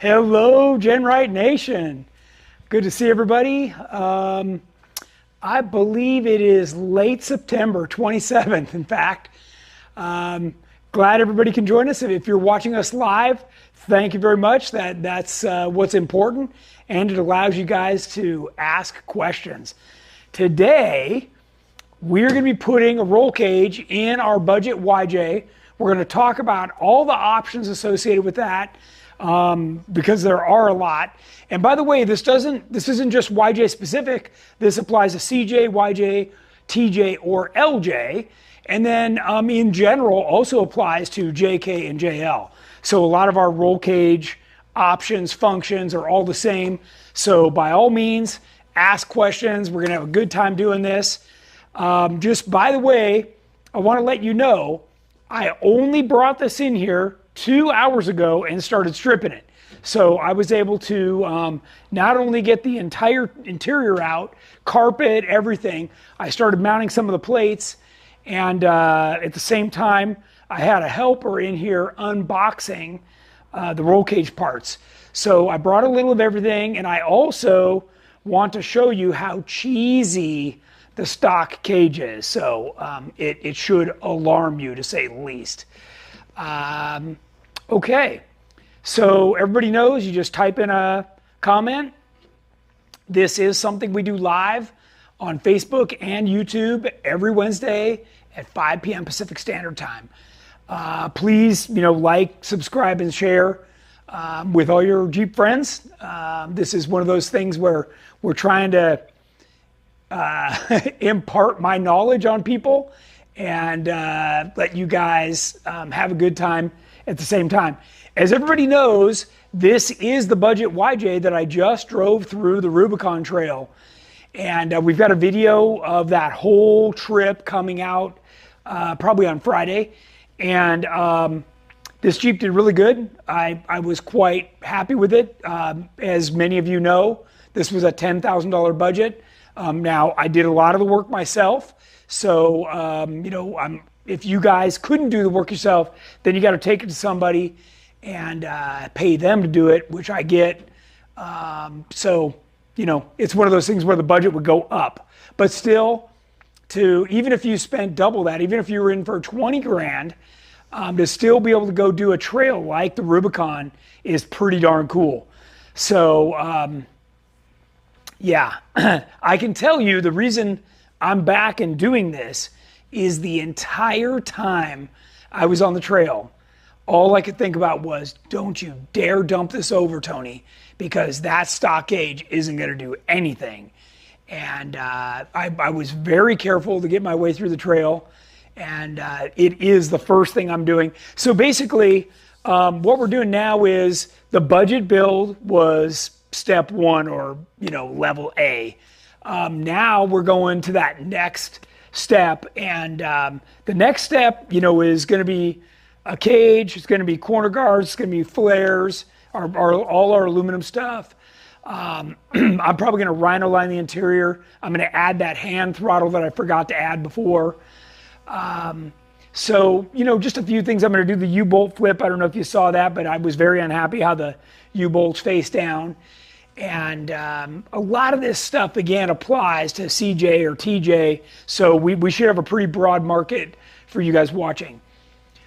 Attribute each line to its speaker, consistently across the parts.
Speaker 1: Hello, GenRight Nation. Good to see everybody. I believe it is late September 27th, in fact. Glad everybody can join us. If you're watching us live, thank you very much. That's what's important, and it allows you guys to ask questions. Today, we're going to be putting a roll cage in our Budget YJ. We're going to talk about all the options associated with that. Because there are a lot. And by the way, this isn't just YJ specific. This applies to CJ, YJ, TJ, or LJ. And then in general also applies to JK and JL. So a lot of our roll cage options, functions are all the same. So by all means, ask questions. We're gonna have a good time doing this. Just by the way, I wanna let you know, I only brought this in here 2 hours ago and started stripping it. So I was able to not only get the entire interior out, carpet, everything. I started mounting some of the plates, and at the same time, I had a helper in here unboxing the roll cage parts. So I brought a little of everything, and I also want to show you how cheesy the stock cage is. So it should alarm you, to say the least. Okay, so everybody knows, you just type in a comment. This is something we do live on Facebook and YouTube every Wednesday at 5 p.m. Pacific Standard Time. Please, like, subscribe, and share with all your Jeep friends. This is one of those things where we're trying to impart my knowledge on people and let you guys have a good time at the same time. As everybody knows, this is the Budget YJ that I just drove through the Rubicon Trail. And we've got a video of that whole trip coming out probably on Friday. And this Jeep did really good. I was quite happy with it. As many of you know, this was a $10,000 budget. Now, I did a lot of the work myself. So, if you guys couldn't do the work yourself, then you got to take it to somebody and pay them to do it, which I get. So, it's one of those things where the budget would go up. But still, even if you spent double that, even if you were in for 20 grand, to still be able to go do a trail like the Rubicon is pretty darn cool. So, yeah, I can tell you the reason I'm back and doing this is the entire time I was on the trail, all I could think about was, don't you dare dump this over, Tony, because that stock cage isn't going to do anything. And I was very careful to get my way through the trail, and it is the first thing I'm doing. So basically, what we're doing now is the budget build was step one, or level A. Now we're going to that next step, and the next step, is going to be a cage. It's going to be corner guards. It's going to be flares, all our aluminum stuff. I'm probably going to rhino line the interior. I'm going to add that hand throttle that I forgot to add before. So, just a few things. I'm going to do the U-bolt flip. I don't know if you saw that, but I was very unhappy how the U-bolts face down. And a lot of this stuff, again, applies to CJ or TJ, so we should have a pretty broad market for you guys watching.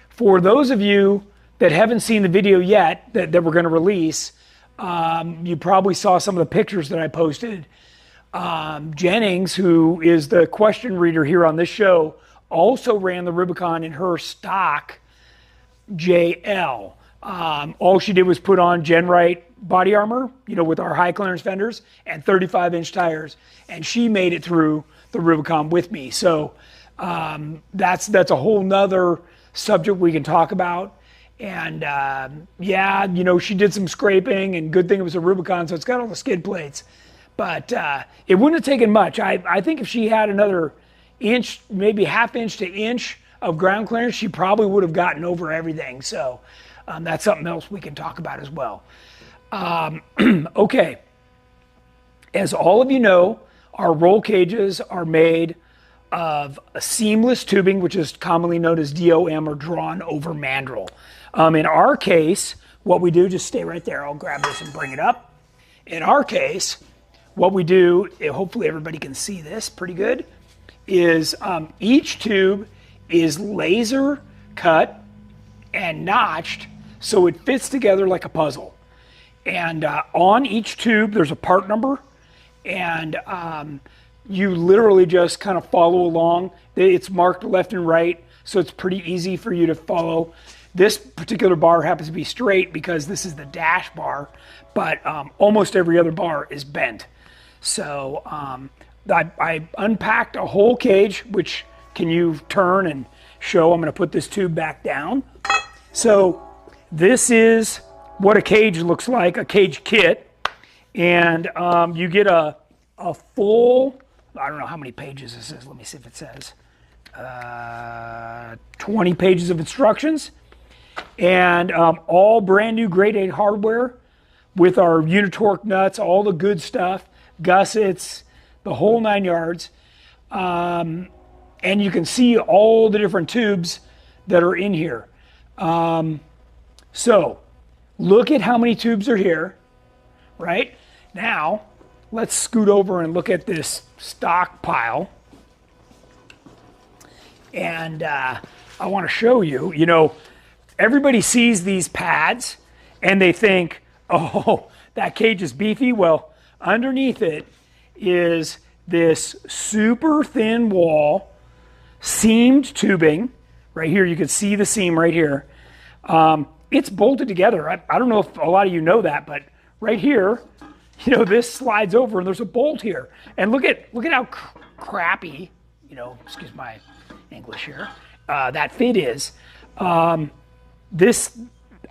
Speaker 1: For those of you that haven't seen the video yet that we're going to release, you probably saw some of the pictures that I posted. Jennings, who is the question reader here on this show, also ran the Rubicon in her stock JL. All she did was put on GenRight body armor, with our high clearance fenders and 35-inch tires, and she made it through the Rubicon with me. So that's a whole nother subject we can talk about. And yeah, she did some scraping, and good thing it was a Rubicon, so it's got all the skid plates. But it wouldn't have taken much. I think if she had another inch, maybe half inch to inch of ground clearance, she probably would have gotten over everything. So that's something else we can talk about as well. Okay, as all of you know, our roll cages are made of a seamless tubing, which is commonly known as DOM, or drawn over mandrel. In our case, what we do, just stay right there. I'll grab this and bring it up. In our case, what we do, hopefully everybody can see this pretty good, is each tube is laser cut and notched so it fits together like a puzzle. And on each tube, there's a part number, and you literally just kind of follow along. It's marked left and right, so it's pretty easy for you to follow. This particular bar happens to be straight because this is the dash bar, but almost every other bar is bent. So I unpacked a whole cage, which can you turn and show. I'm going to put this tube back down. So this is what a cage looks like, a cage kit. And you get a full, I don't know how many pages this is. Let me see if it says 20 pages of instructions. And all brand new grade 8 hardware with our Unitorque nuts, all the good stuff, gussets, the whole 9 yards. And you can see all the different tubes that are in here. So look at how many tubes are here, right? Now, let's scoot over and look at this stock pile. And I want to show you, you know, everybody sees these pads and they think, oh, that cage is beefy. Well, underneath it is this super thin wall, seamed tubing. Right here, you can see the seam right here. It's bolted together. I don't know if a lot of you know that, but right here, you know, this slides over and there's a bolt here. And look at how crappy, you know, excuse my English here, that fit is. This,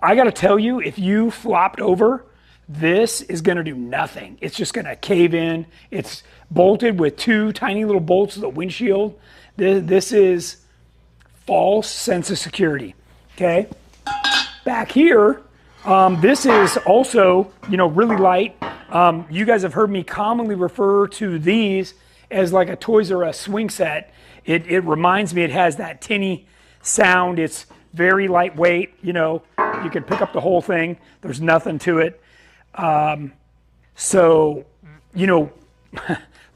Speaker 1: I got to tell you, if you flopped over, this is going to do nothing. It's just going to cave in. It's bolted with 2 tiny little bolts to the windshield. This is false sense of security. Okay. Back here, this is also, you know, really light. You guys have heard me commonly refer to these as like a Toys R Us swing set. It reminds me, it has that tinny sound. It's very lightweight, you know, you can pick up the whole thing. There's nothing to it. So, you know,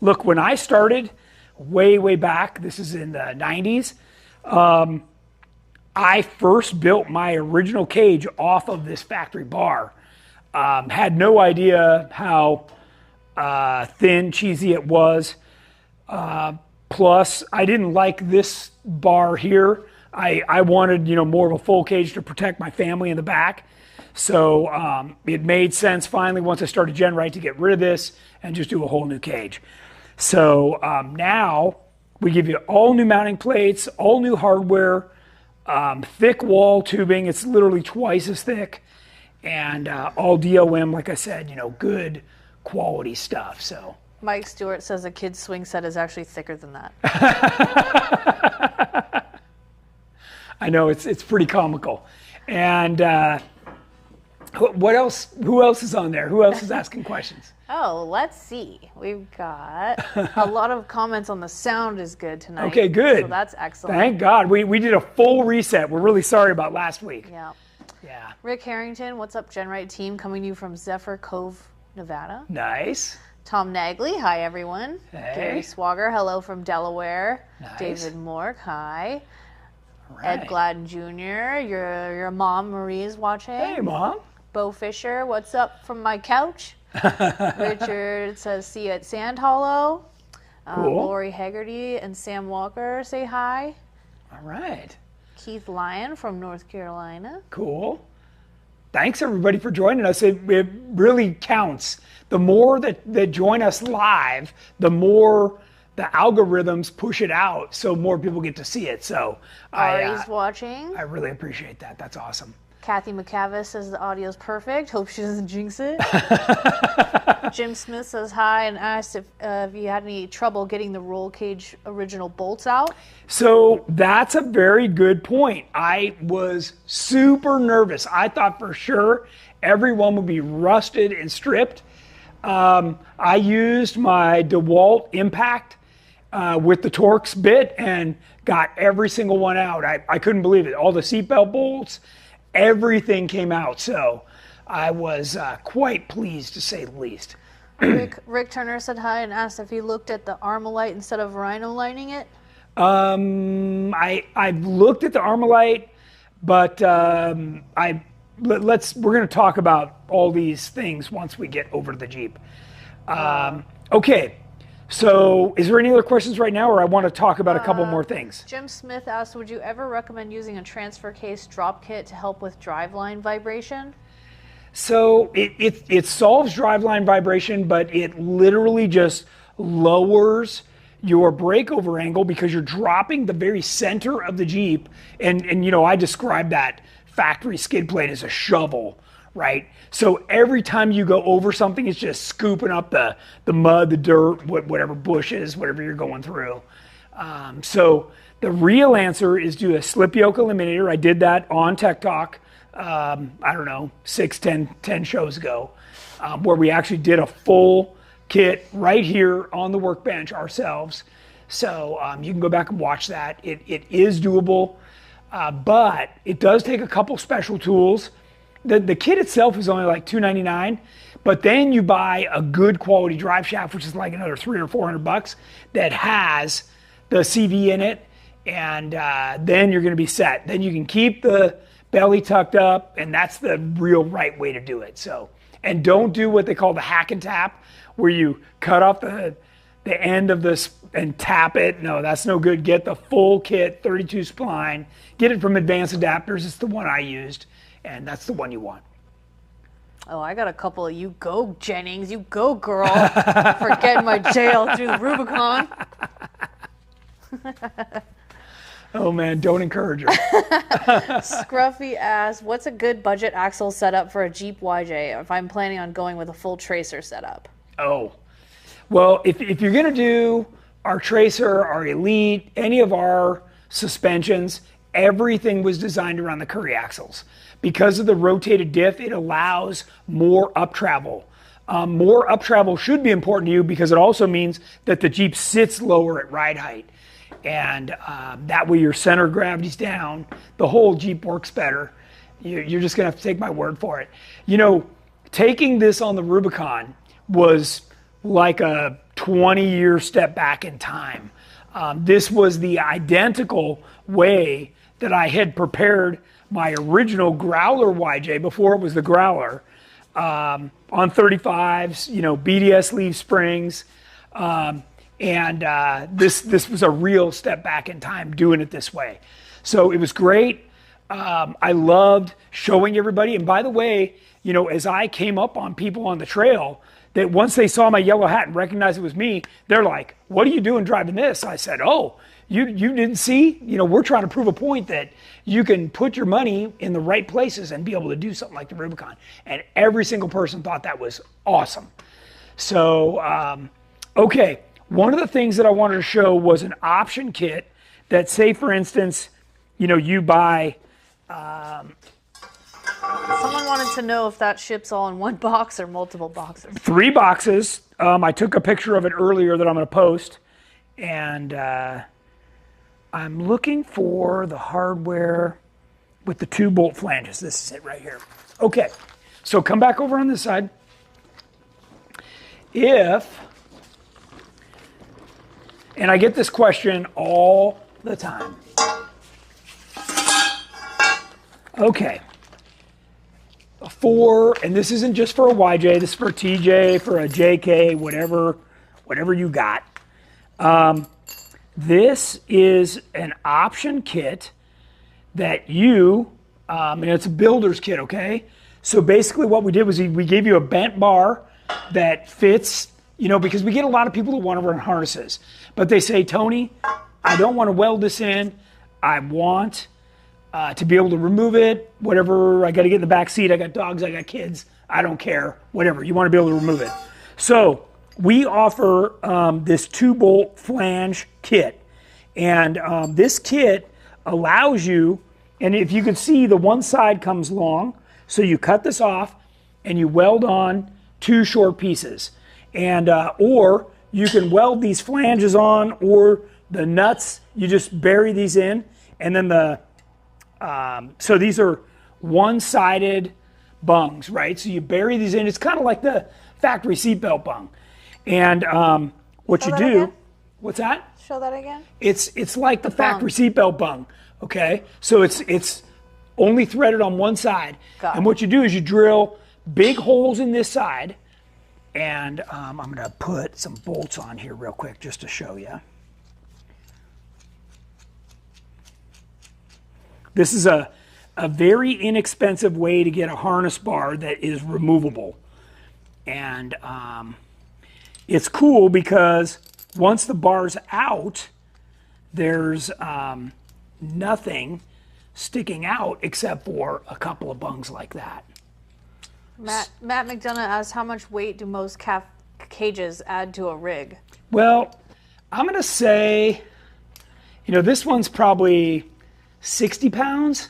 Speaker 1: look, when I started way back, this is in the 90s, I first built my original cage off of this factory bar. Had no idea how thin, cheesy it was. Plus, I didn't like this bar here. I wanted, you know, more of a full cage to protect my family in the back. So it made sense finally once I started GenRight to get rid of this and just do a whole new cage. So now we give you all new mounting plates, all new hardware, thick wall tubing. It's literally twice as thick, and all DOM, like I said, you know, good quality stuff. So
Speaker 2: Mike Stewart says a kid's swing set is actually thicker than that.
Speaker 1: I know, it's pretty comical. And what else? Who else is on there? Who else is asking questions?
Speaker 2: Oh, let's see. We've got a lot of comments on the sound is good tonight.
Speaker 1: Okay, good.
Speaker 2: So that's excellent.
Speaker 1: Thank God. We did a full reset. We're really sorry about last week.
Speaker 2: Yeah.
Speaker 1: Yeah.
Speaker 2: Rick Harrington, what's up, GenRight team? Coming to you from Zephyr Cove, Nevada.
Speaker 1: Nice.
Speaker 2: Tom Nagley, hi everyone.
Speaker 1: Hey.
Speaker 2: Gary Swagger, hello from Delaware.
Speaker 1: Nice.
Speaker 2: David Mork, hi.
Speaker 1: Right.
Speaker 2: Ed Gladden Jr., your mom Marie is watching.
Speaker 1: Hey, Mom.
Speaker 2: Bo Fisher, what's up from my couch? Richard says, see you at Sand Hollow.
Speaker 1: Cool.
Speaker 2: Lori Haggerty and Sam Walker say hi.
Speaker 1: All right.
Speaker 2: Keith Lyon from North Carolina.
Speaker 1: Cool. Thanks, everybody, for joining us. It really counts. The more that join us live, the more the algorithms push it out so more people get to see it. So
Speaker 2: Ari's watching.
Speaker 1: I really appreciate that. That's awesome.
Speaker 2: Kathy McCavis says the audio's perfect. Hope she doesn't jinx it. Jim Smith says hi and asked if you had any trouble getting the roll cage original bolts out. So
Speaker 1: that's a very good point. I was super nervous. I thought for sure everyone would be rusted and stripped. I used my DeWalt Impact with the Torx bit and got every single one out. I couldn't believe it. All the seatbelt bolts, everything came out. So I was quite pleased, to say the least.
Speaker 2: Rick Turner said hi and asked if he looked at the Armalite instead of Rhino lining it.
Speaker 1: I've looked at the Armalite, but we're going to talk about all these things once we get over to the Jeep. Okay. So is there any other questions right now, or I want to talk about a couple more things?
Speaker 2: Jim Smith asked, would you ever recommend using a transfer case drop kit to help with driveline vibration?
Speaker 1: So it solves driveline vibration, but it literally just lowers your breakover angle because you're dropping the very center of the Jeep. And you know, I describe that factory skid plate as a shovel, right? So every time you go over something, it's just scooping up the mud, the dirt, whatever bushes, whatever you're going through. So the real answer is do a slip yoke eliminator. I did that on Tech Talk, I don't know, 10 shows ago, where we actually did a full kit right here on the workbench ourselves. So you can go back and watch that. It is doable, but it does take a couple special tools. The kit itself is only like $299, but then you buy a good quality drive shaft, which is like another $300 or $400 that has the CV in it, and then you're going to be set. Then you can keep the belly tucked up, and that's the real right way to do it. So, and don't do what they call the hack and tap, where you cut off the end of this and tap it. No, that's no good. Get the full kit, 32 spline. Get it from Advanced Adapters. It's the one I used. And that's the one you want.
Speaker 2: Oh, I got a couple of you go, Jennings. You go, girl. For getting my jail through the Rubicon.
Speaker 1: Oh, man, don't encourage her.
Speaker 2: Scruffy asks, what's a good budget axle setup for a Jeep YJ if I'm planning on going with a full tracer setup?
Speaker 1: Oh, well, if you're going to do our tracer, our Elite, any of our suspensions, everything was designed around the Curry axles. Because of the rotated diff, it allows more up travel. More up travel should be important to you because it also means that the Jeep sits lower at ride height. And that way your center of gravity's down. The whole Jeep works better. You're just going to have to take my word for it. You know, taking this on the Rubicon was like a 20-year step back in time. This was the identical way that I had prepared my original Growler YJ before it was the Growler, on 35s, you know, BDS leaf springs, this was a real step back in time doing it this way. So it was great. I loved showing everybody. And by the way, you know, as I came up on people on the trail, that once they saw my yellow hat and recognized it was me, they're like, "What are you doing driving this?" I said, "Oh, you didn't see? You know, we're trying to prove a point that you can put your money in the right places and be able to do something like the Rubicon." And every single person thought that was awesome. So, okay, one of the things that I wanted to show was an option kit that, say, for instance, you know, you buy...
Speaker 2: Someone wanted to know if that ships all in one box or multiple boxes.
Speaker 1: 3 boxes. I took a picture of it earlier that I'm going to post. And I'm looking for the hardware with the 2 bolt flanges. This is it right here. Okay, so come back over on this side. And I get this question all the time. Okay. And this isn't just for a YJ, this is for a TJ, for a JK, whatever you got. This is an option kit that you, and it's a builder's kit, okay? So basically what we did was we gave you a bent bar that fits, you know, because we get a lot of people who want to run harnesses. But they say, "Tony, I don't want to weld this in. I want to be able to remove it, whatever. I got to get in the back seat. I got dogs, I got kids. I don't care, whatever. You want to be able to remove it." So we offer this 2-bolt flange kit. And this kit allows you, and if you can see, the one side comes long. So you cut this off and you weld on 2 short pieces. And or you can weld these flanges on, or the nuts, you just bury these in. And then so these are one-sided bungs, right? So you bury these in. It's kind of like the factory seatbelt bung. And what you do,
Speaker 2: again?
Speaker 1: What's that?
Speaker 2: Show that again.
Speaker 1: It's like the factory seatbelt bung, okay? So it's only threaded on one side. And what you do is you drill big holes in this side. And I'm going to put some bolts on here real quick just to show you. This is a very inexpensive way to get a harness bar that is removable. And it's cool because once the bar's out, there's nothing sticking out except for a couple of bungs like that.
Speaker 2: Matt McDonough asks, how much weight do most calf cages add to a rig?
Speaker 1: Well, I'm going to say, this one's probably 60 pounds,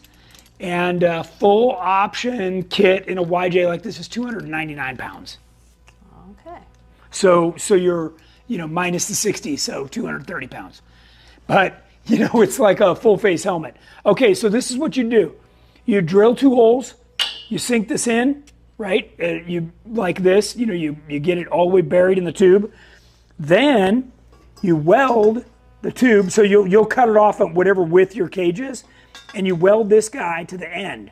Speaker 1: and a full option kit in a YJ like this is 299 pounds.
Speaker 2: Okay.
Speaker 1: So you're, minus the 60, so 230 pounds. But, it's like a full face helmet. Okay, so this is what you do. You drill 2 holes, you sink this in, right? You like this, you get it all the way buried in the tube. Then you weld the tube, so you'll cut it off at whatever width your cage is, and you weld this guy to the end.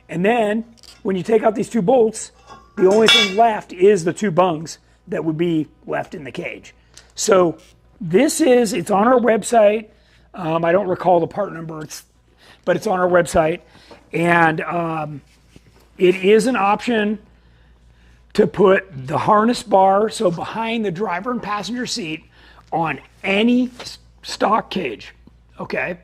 Speaker 1: And then when you take out these 2 bolts, the only thing left is the 2 bungs that would be left in the cage. So it's on our website. I don't recall the part number, but it's on our website. And it is an option to put the harness bar, so behind the driver and passenger seat, on any stock cage, okay?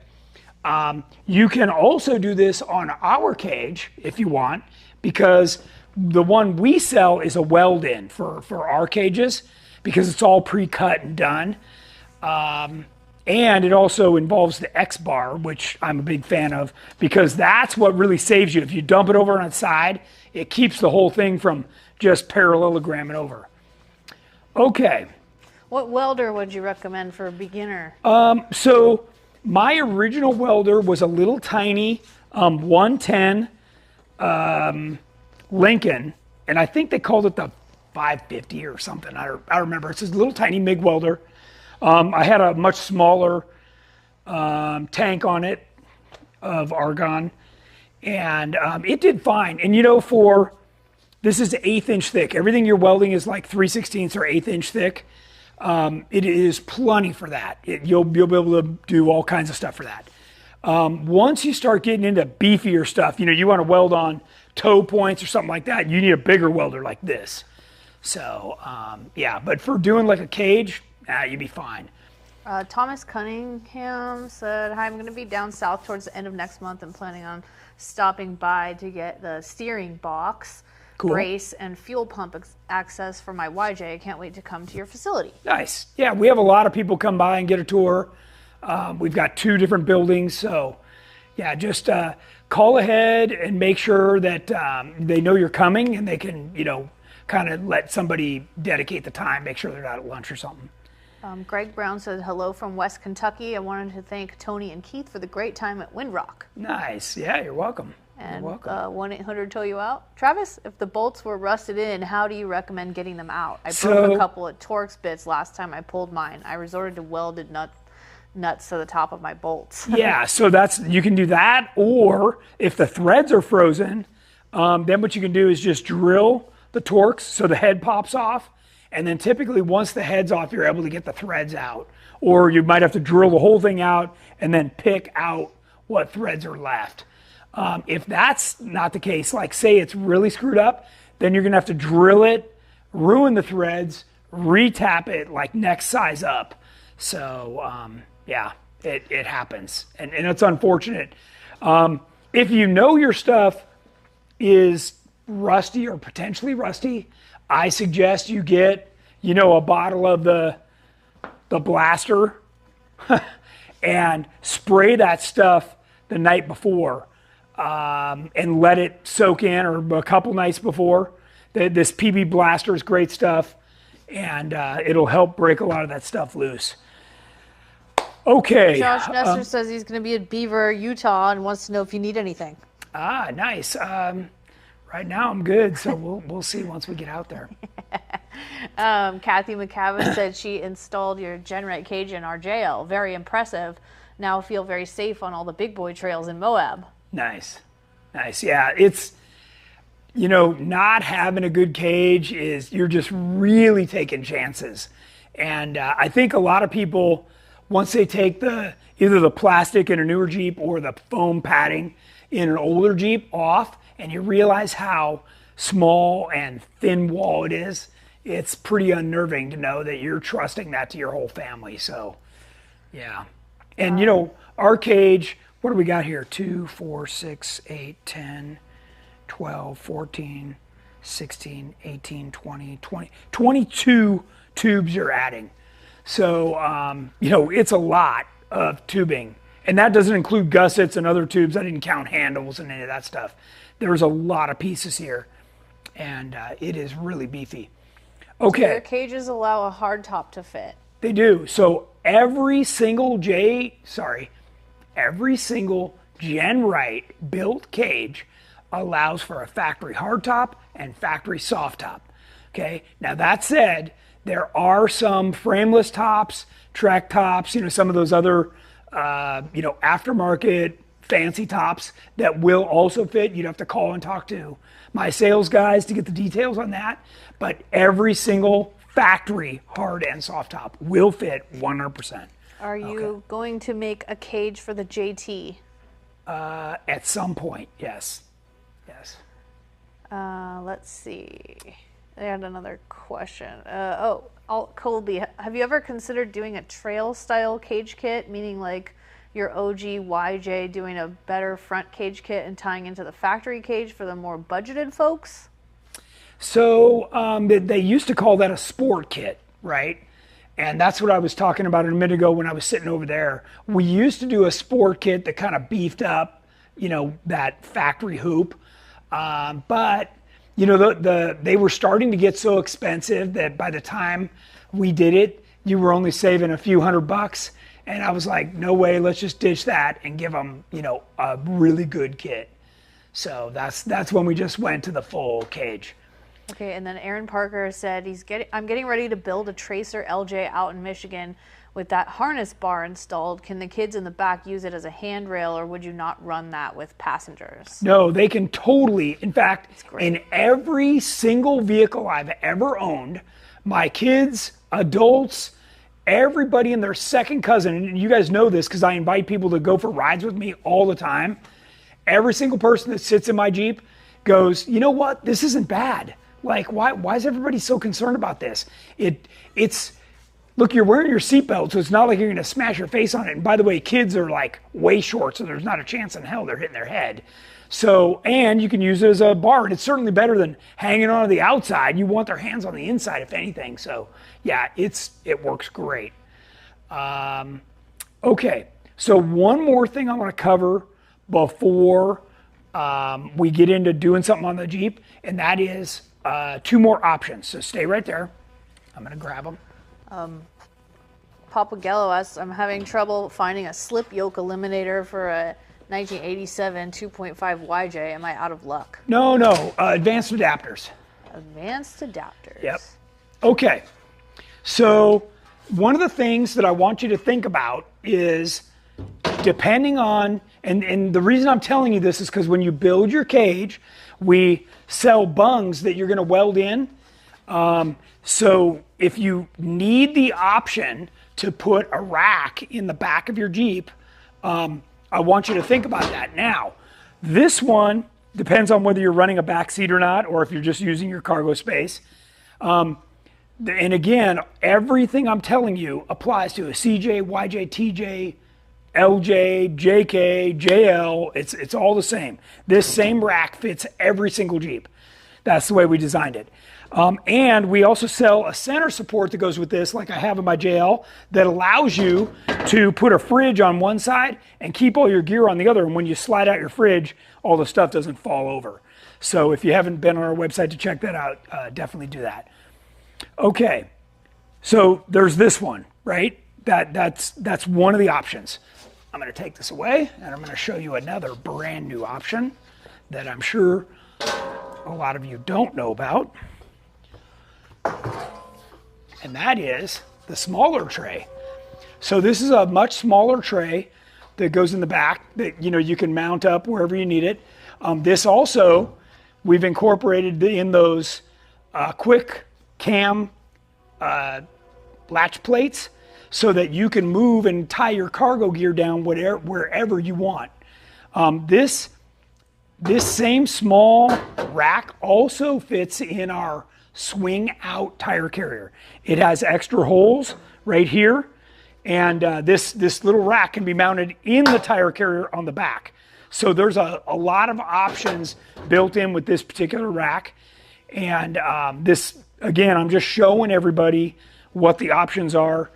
Speaker 1: You can also do this on our cage if you want, because the one we sell is a weld-in for our cages, because it's all pre-cut and done. And it also involves the X-bar, which I'm a big fan of, because that's what really saves you. If you dump it over on its side, it keeps the whole thing from just parallelogramming over. Okay.
Speaker 2: What welder would you recommend for a beginner?
Speaker 1: So my original welder was a little tiny 110 Lincoln, and I think they called it the 550 or something. I remember. It's this little tiny MIG welder. I had a much smaller tank on it of argon, and it did fine. And this is 1/8 inch thick. Everything you're welding is like 3/16 or 1/8 inch thick. It is plenty for that. You'll be able to do all kinds of stuff for that. Once you start getting into beefier stuff, you want to weld on toe points or something like that, you need a bigger welder like this. So, yeah, but for doing like a cage, you'd be fine.
Speaker 2: Thomas Cunningham said, hi, I'm going to be down south towards the end of next month and planning on stopping by to get the steering box, brace, and fuel pump access for my YJ. I can't wait to come to your facility.
Speaker 1: Nice. Yeah, we have a lot of people come by and get a tour. We've got 2 different buildings, so yeah, just call ahead and make sure that they know you're coming, and they can, kind of let somebody dedicate the time, make sure they're not at lunch or something.
Speaker 2: Greg Brown said, hello from West Kentucky. I wanted to thank Tony and Keith for the great time at Windrock.
Speaker 1: Nice. Yeah, you're welcome.
Speaker 2: And 1-800 tow you out. Travis, if the bolts were rusted in, how do you recommend getting them out? I broke a couple of Torx bits last time I pulled mine. I resorted to welded nuts to the top of my bolts.
Speaker 1: Yeah, so you can do that, or if the threads are frozen, then what you can do is just drill the Torx so the head pops off, and then typically once the head's off, you're able to get the threads out. Or you might have to drill the whole thing out and then pick out what threads are left. If that's not the case, like say it's really screwed up, then you're gonna have to drill it, ruin the threads, re-tap it like next size up. So yeah, it happens, and it's unfortunate. If you know your stuff is rusty or potentially rusty, I suggest you get, a bottle of the blaster and spray that stuff the night before and let it soak in, or a couple nights before. This PB blaster is great stuff, and it'll help break a lot of that stuff loose. Okay.
Speaker 2: Josh Nestor says he's going to be at Beaver, Utah, and wants to know if you need anything.
Speaker 1: Nice. Right now I'm good, so we'll see once we get out there.
Speaker 2: Kathy McCavis said she installed your GenRight cage in our jail. Very impressive. Now feel very safe on all the big boy trails in Moab.
Speaker 1: Nice. Yeah, it's, not having a good cage is, you're just really taking chances. And I think a lot of people, once they take either the plastic in a newer Jeep or the foam padding in an older Jeep off, and you realize how small and thin wall it is, it's pretty unnerving to know that you're trusting that to your whole family. So, yeah. And, our cage, what do we got here? 2, 4, 6, 8, 10, 12, 14, 16, 18, 20, 22 tubes you're adding. So, it's a lot of tubing. And that doesn't include gussets and other tubes. I didn't count handles and any of that stuff. There's a lot of pieces here. And it is really beefy. Okay.
Speaker 2: So your cages allow a hard top to fit.
Speaker 1: They do. So every single GenRight built cage allows for a factory hardtop and factory soft top. Okay. Now that said, there are some frameless tops, Trek tops, some of those other, aftermarket fancy tops that will also fit. You'd have to call and talk to my sales guys to get the details on that. But every single factory hard and soft top will fit 100%.
Speaker 2: Are you going to make a cage for the JT?
Speaker 1: At some point, yes.
Speaker 2: Let's see. I had another question. Colby, have you ever considered doing a trail style cage kit, meaning like your OG YJ doing a better front cage kit and tying into the factory cage for the more budgeted folks?
Speaker 1: So they used to call that a sport kit, right? And that's what I was talking about a minute ago when I was sitting over there. We used to do a sport kit that kind of beefed up, that factory hoop. But they were starting to get so expensive that by the time we did it, you were only saving a few $100. And I was like, no way, let's just ditch that and give them, a really good kit. So that's when we just went to the full cage.
Speaker 2: Okay, and then Aaron Parker said I'm getting ready to build a Tracer LJ out in Michigan with that harness bar installed. Can the kids in the back use it as a handrail, or would you not run that with passengers?
Speaker 1: No, they can totally. In fact, in every single vehicle I've ever owned, my kids, adults, everybody and their second cousin, and you guys know this because I invite people to go for rides with me all the time. Every single person that sits in my Jeep goes, you know what? This isn't bad. Like, why is everybody so concerned about this? It's look, you're wearing your seatbelt, so it's not like you're going to smash your face on it. And by the way, kids are like way short, so there's not a chance in hell they're hitting their head. So, and you can use it as a bar, and it's certainly better than hanging on the outside. You want their hands on the inside, if anything. So, yeah, it works great. Okay, so one more thing I want to cover before we get into doing something on the Jeep, and that is 2 more options. So stay right there. I'm going to grab them.
Speaker 2: Papa Gello asks, I'm having trouble finding a slip yoke eliminator for a 1987 2.5 YJ. Am I out of luck?
Speaker 1: No, advanced adapters.
Speaker 2: Advanced adapters.
Speaker 1: Yep. Okay. So one of the things that I want you to think about is depending on, and the reason I'm telling you this is because when you build your cage, we sell bungs that you're going to weld in. So if you need the option to put a rack in the back of your Jeep, I want you to think about that. Now, this one depends on whether you're running a back seat or not, or if you're just using your cargo space. And again, everything I'm telling you applies to a CJ, YJ, TJ, LJ, JK, JL. It's all the same. This same rack fits every single Jeep. That's the way we designed it. And we also sell a center support that goes with this, like I have in my JL, that allows you to put a fridge on one side and keep all your gear on the other. And when you slide out your fridge, all the stuff doesn't fall over. So if you haven't been on our website to check that out, definitely do that. Okay, so there's this one, right? That's one of the options. I'm going to take this away, and I'm going to show you another brand new option that I'm sure a lot of you don't know about, and that is the smaller tray. So this is a much smaller tray that goes in the back that you can mount up wherever you need it. This also, we've incorporated in those quick cam latch plates so that you can move and tie your cargo gear down wherever you want. This same small rack also fits in our swing out tire carrier. It has extra holes right here, and this little rack can be mounted in the tire carrier on the back. So there's a lot of options built in with this particular rack. And this, again, I'm just showing everybody what the options are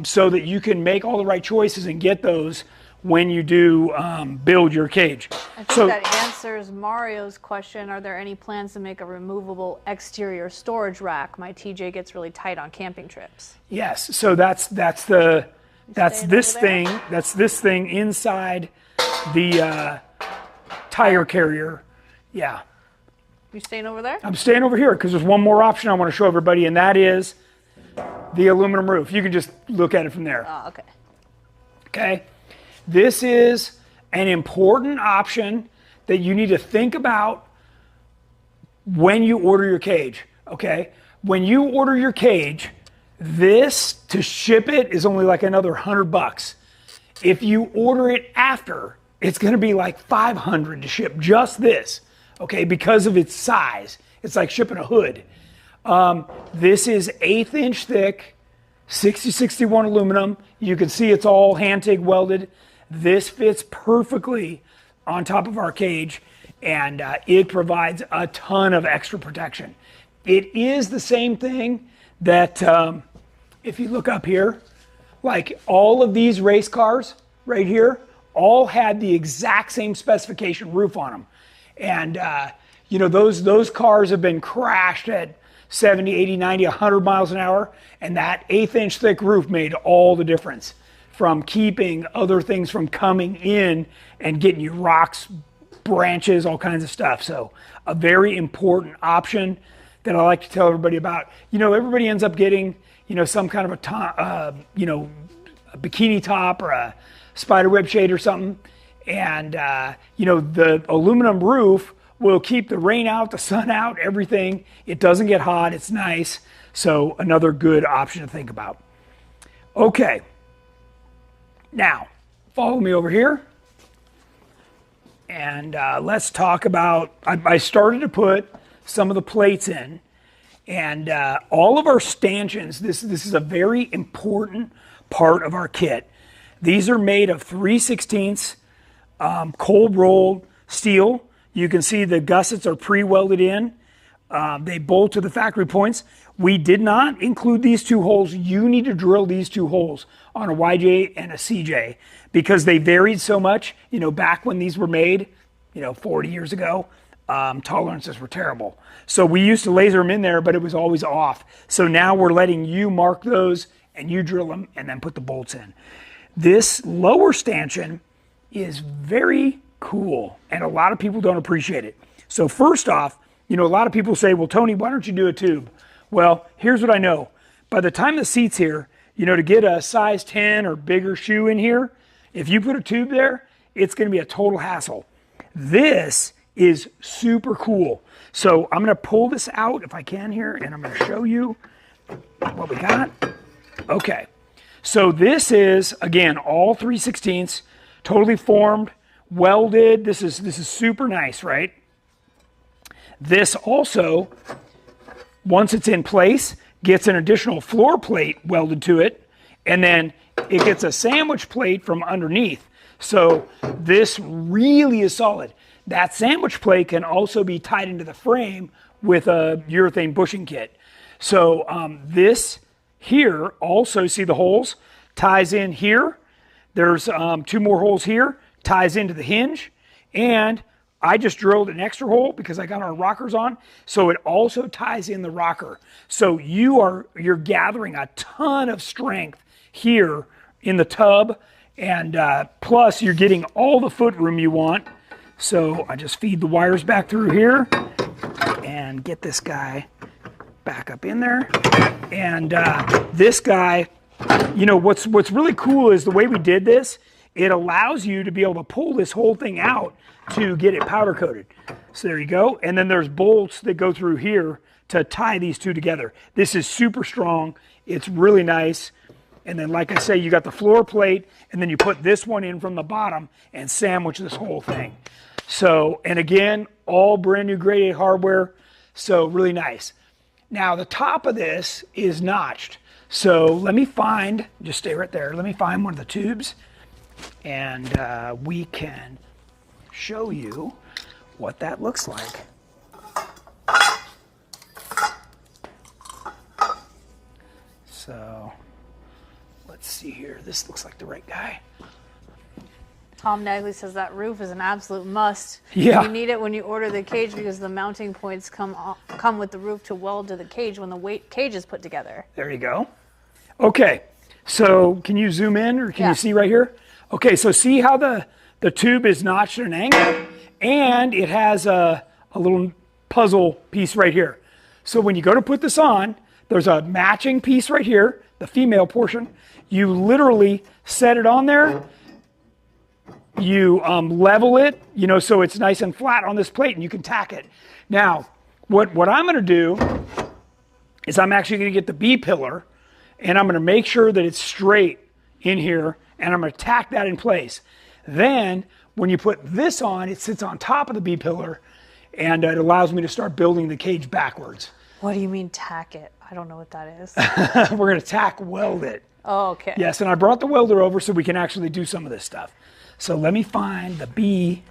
Speaker 1: so that you can make all the right choices and get those when you do build your cage.
Speaker 2: I think that answers Mario's question. Are there any plans to make a removable exterior storage rack? My TJ gets really tight on camping trips.
Speaker 1: Yes, so that's this thing inside the tire carrier. Yeah.
Speaker 2: You staying over there?
Speaker 1: I'm staying over here because there's one more option I want to show everybody, and that is the aluminum roof. You can just look at it from there.
Speaker 2: Oh, okay.
Speaker 1: Okay. This is an important option that you need to think about when you order your cage. Okay. When you order your cage, this to ship it is only like another $100. If you order it after, it's going to be like $500 to ship just this. Okay, because of its size. It's like shipping a hood. This is 1/8 inch thick, 6061 aluminum. You can see it's all hand TIG welded. This fits perfectly on top of our cage, and it provides a ton of extra protection. It is the same thing that, if you look up here, like all of these race cars right here, all had the exact same specification roof on them. And, those cars have been crashed at 70, 80, 90, 100 miles an hour. And that 1/8 inch thick roof made all the difference from keeping other things from coming in and getting you rocks, branches, all kinds of stuff. So a very important option that I like to tell everybody about. Everybody ends up getting, some kind of a bikini top or a spider web shade or something. And, the aluminum roof will keep the rain out, the sun out, everything. It doesn't get hot. It's nice. So another good option to think about. Okay. Now, follow me over here. And let's talk about, I started to put some of the plates in. And all of our stanchions, this is a very important part of our kit. These are made of 3/16 cold rolled steel. You can see the gussets are pre-welded in. They bolt to the factory points. We did not include these two holes. You need to drill these two holes on a YJ and a CJ because they varied so much. Back when these were made, 40 years ago, tolerances were terrible. So we used to laser them in there, but it was always off. So now we're letting you mark those and you drill them and then put the bolts in. This lower stanchion is very cool, and a lot of people don't appreciate it. So first off, a lot of people say, well, Tony, why don't you do a tube? Well, here's what I know. By the time the seat's here, to get a size 10 or bigger shoe in here, if you put a tube there, it's going to be a total hassle. This is super cool. So I'm going to pull this out if I can here, and I'm going to show you what we got. Okay. So this is, again, all 3/16, totally formed, welded. This is super nice, right? This also, once it's in place, gets an additional floor plate welded to it, and then it gets a sandwich plate from underneath. So this really is solid. That sandwich plate can also be tied into the frame with a urethane bushing kit. So this here, also see the holes, ties in here. There's 2 more holes here, ties into the hinge, and I just drilled an extra hole because I got our rockers on, so it also ties in the rocker. So you're gathering a ton of strength here in the tub, and plus you're getting all the foot room you want. So I just feed the wires back through here, and get this guy back up in there. And this guy, you know, what's really cool is the way we did this, it allows you to be able to pull this whole thing out to get it powder coated. So there you go. And then there's bolts that go through here to tie these two together. This is super strong. It's really nice. And then, like I say, you got the floor plate, and then you put this one in from the bottom and sandwich this whole thing. So, and again, all brand new grade A hardware. So really nice. Now the top of this is notched. So let me find, just stay right there. Let me find one of the tubes, and we can show you what that looks like. So let's see here. This looks like the right guy.
Speaker 2: Tom Nagley says that roof is an absolute must.
Speaker 1: Yeah.
Speaker 2: You need it when you order the cage because the mounting points come with the roof to weld to the cage when the cage is put together.
Speaker 1: There you go. Okay, so can you zoom in, or can you see right here? Okay, so see how the tube is notched at an angle, and it has a little puzzle piece right here. So when you go to put this on, there's a matching piece right here, the female portion. You literally set it on there. You level it, you know, so it's nice and flat on this plate, and you can tack it. Now, what I'm going to do is I'm actually going to get the B pillar, and I'm going to make sure that it's straight in here, and I'm going to tack that in place. Then, when you put this on, it sits on top of the B pillar, and it allows me to start building the cage backwards.
Speaker 2: What do you mean tack it? I don't know what that is.
Speaker 1: We're going to tack weld it.
Speaker 2: Oh, okay.
Speaker 1: Yes, and I brought the welder over so we can actually do some of this stuff. So let me find the B.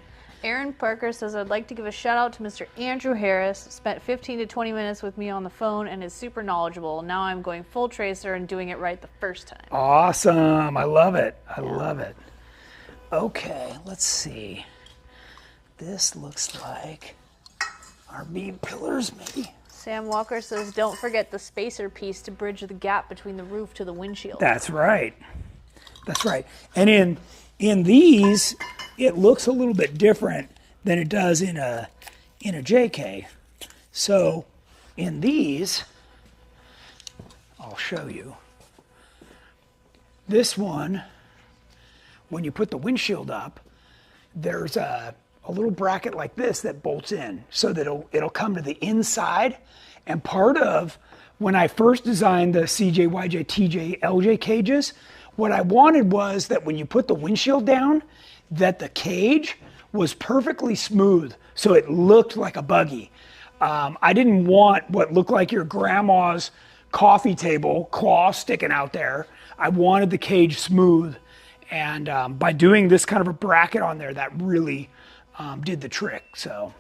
Speaker 2: Aaron Parker says, I'd like to give a shout out to Mr. Andrew Harris. Spent 15 to 20 minutes with me on the phone and is super knowledgeable. Now I'm going full tracer and doing it right the first time.
Speaker 1: Awesome. I love it. I love it. Okay, let's see. This looks like our beam pillars, maybe.
Speaker 2: Sam Walker says, don't forget the spacer piece to bridge the gap between the roof to the windshield.
Speaker 1: That's right. That's right. And in these, it looks a little bit different than it does in a JK. So in these, I'll show you. This one, when you put the windshield up, there's a little bracket like this that bolts in so that it'll come to the inside. And part of when I first designed the CJ, YJ, TJ, LJ cages, what I wanted was that when you put the windshield down, that the cage was perfectly smooth, so it looked like a buggy. I didn't want what looked like your grandma's coffee table claw sticking out there. I wanted the cage smooth, and by doing this kind of a bracket on there, that really did the trick. So.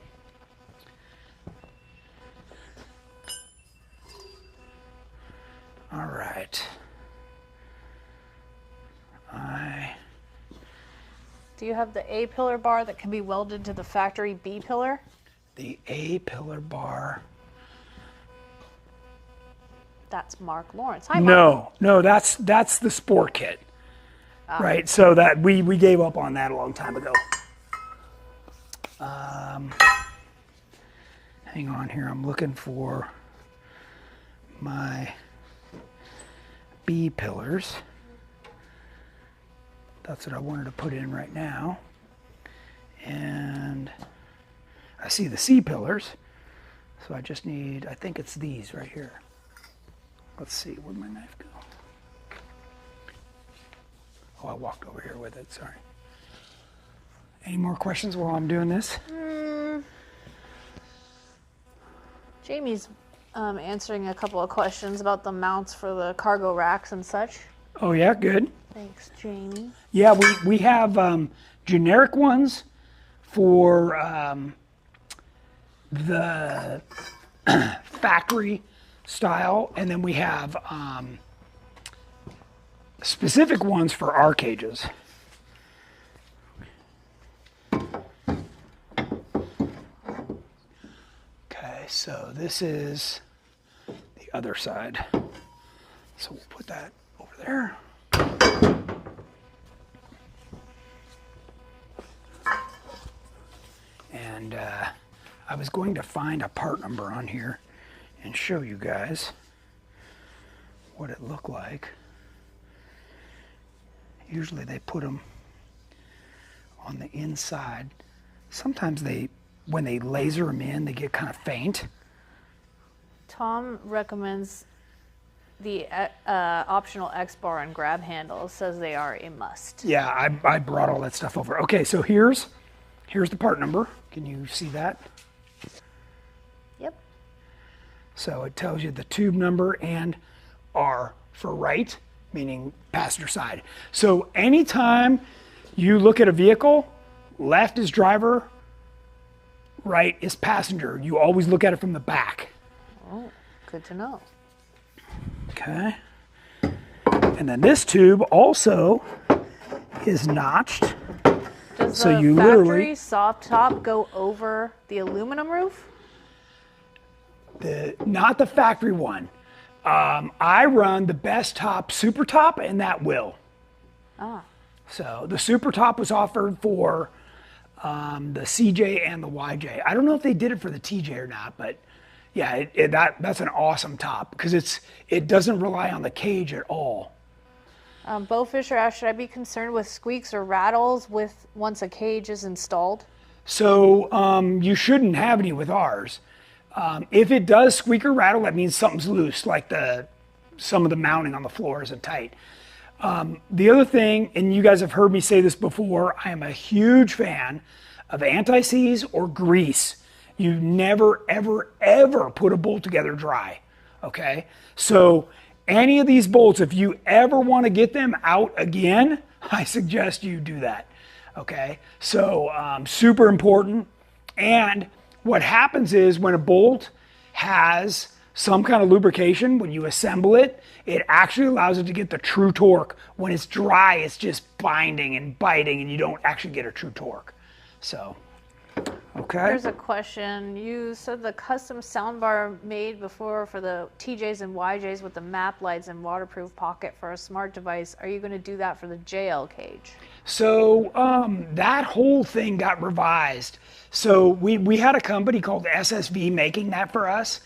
Speaker 1: All right.
Speaker 2: Do you have the A pillar bar that can be welded to the factory B pillar?
Speaker 1: The A pillar bar.
Speaker 2: That's Mark Lawrence. Hi, Mark.
Speaker 1: No, that's the Sport Kit, right? So that we gave up on that a long time ago. Hang on here. I'm looking for my B pillars. That's what I wanted to put in right now. And I see the C pillars. So I just need, I think it's these right here. Let's see, where'd my knife go? Oh, I walked over here with it, sorry. Any more questions while I'm doing this?
Speaker 2: Jamie's answering a couple of questions about the mounts for the cargo racks and such.
Speaker 1: Oh yeah, good.
Speaker 2: Thanks, Jamie.
Speaker 1: Yeah, we have generic ones for the factory style, and then we have specific ones for our cages. Okay, so this is the other side. So we'll put that over there. And I was going to find a part number on here and show you guys what it looked like. Usually they put them on the inside. Sometimes when they laser them in, they get kind of faint.
Speaker 2: Tom recommends the optional X-bar and grab handle. Says they are a must.
Speaker 1: Yeah, I brought all that stuff over. Okay, so here's the part number. Can you see that?
Speaker 2: Yep.
Speaker 1: So it tells you the tube number and R for right, meaning passenger side. So anytime you look at a vehicle, left is driver, right is passenger. You always look at it from the back.
Speaker 2: Oh, good to know.
Speaker 1: Okay. And then this tube also is notched.
Speaker 2: Does
Speaker 1: so
Speaker 2: the
Speaker 1: you
Speaker 2: factory
Speaker 1: literally
Speaker 2: soft top go over the aluminum roof?
Speaker 1: Not the factory one. I run the best top, super top, and that will.
Speaker 2: Ah.
Speaker 1: So the super top was offered for the CJ and the YJ. I don't know if they did it for the TJ or not, but yeah, that's an awesome top because it doesn't rely on the cage at all.
Speaker 2: Bo Fisher asked, should I be concerned with squeaks or rattles once a cage is installed?
Speaker 1: So you shouldn't have any with ours. If it does squeak or rattle, that means something's loose, like some of the mounting on the floor isn't tight. The other thing, and you guys have heard me say this before, I am a huge fan of anti-seize or grease. You never, ever, ever put a bolt together dry, okay? So any of these bolts, if you ever want to get them out again, I suggest you do that, okay? So super important. And what happens is when a bolt has some kind of lubrication, when you assemble it, it actually allows it to get the true torque. When it's dry, it's just binding and biting, and you don't actually get a true torque. So, okay.
Speaker 2: There's a question. You said the custom soundbar made before for the TJs and YJs with the map lights and waterproof pocket for a smart device. Are you going to do that for the JL cage?
Speaker 1: So that whole thing got revised. So we had a company called SSV making that for us,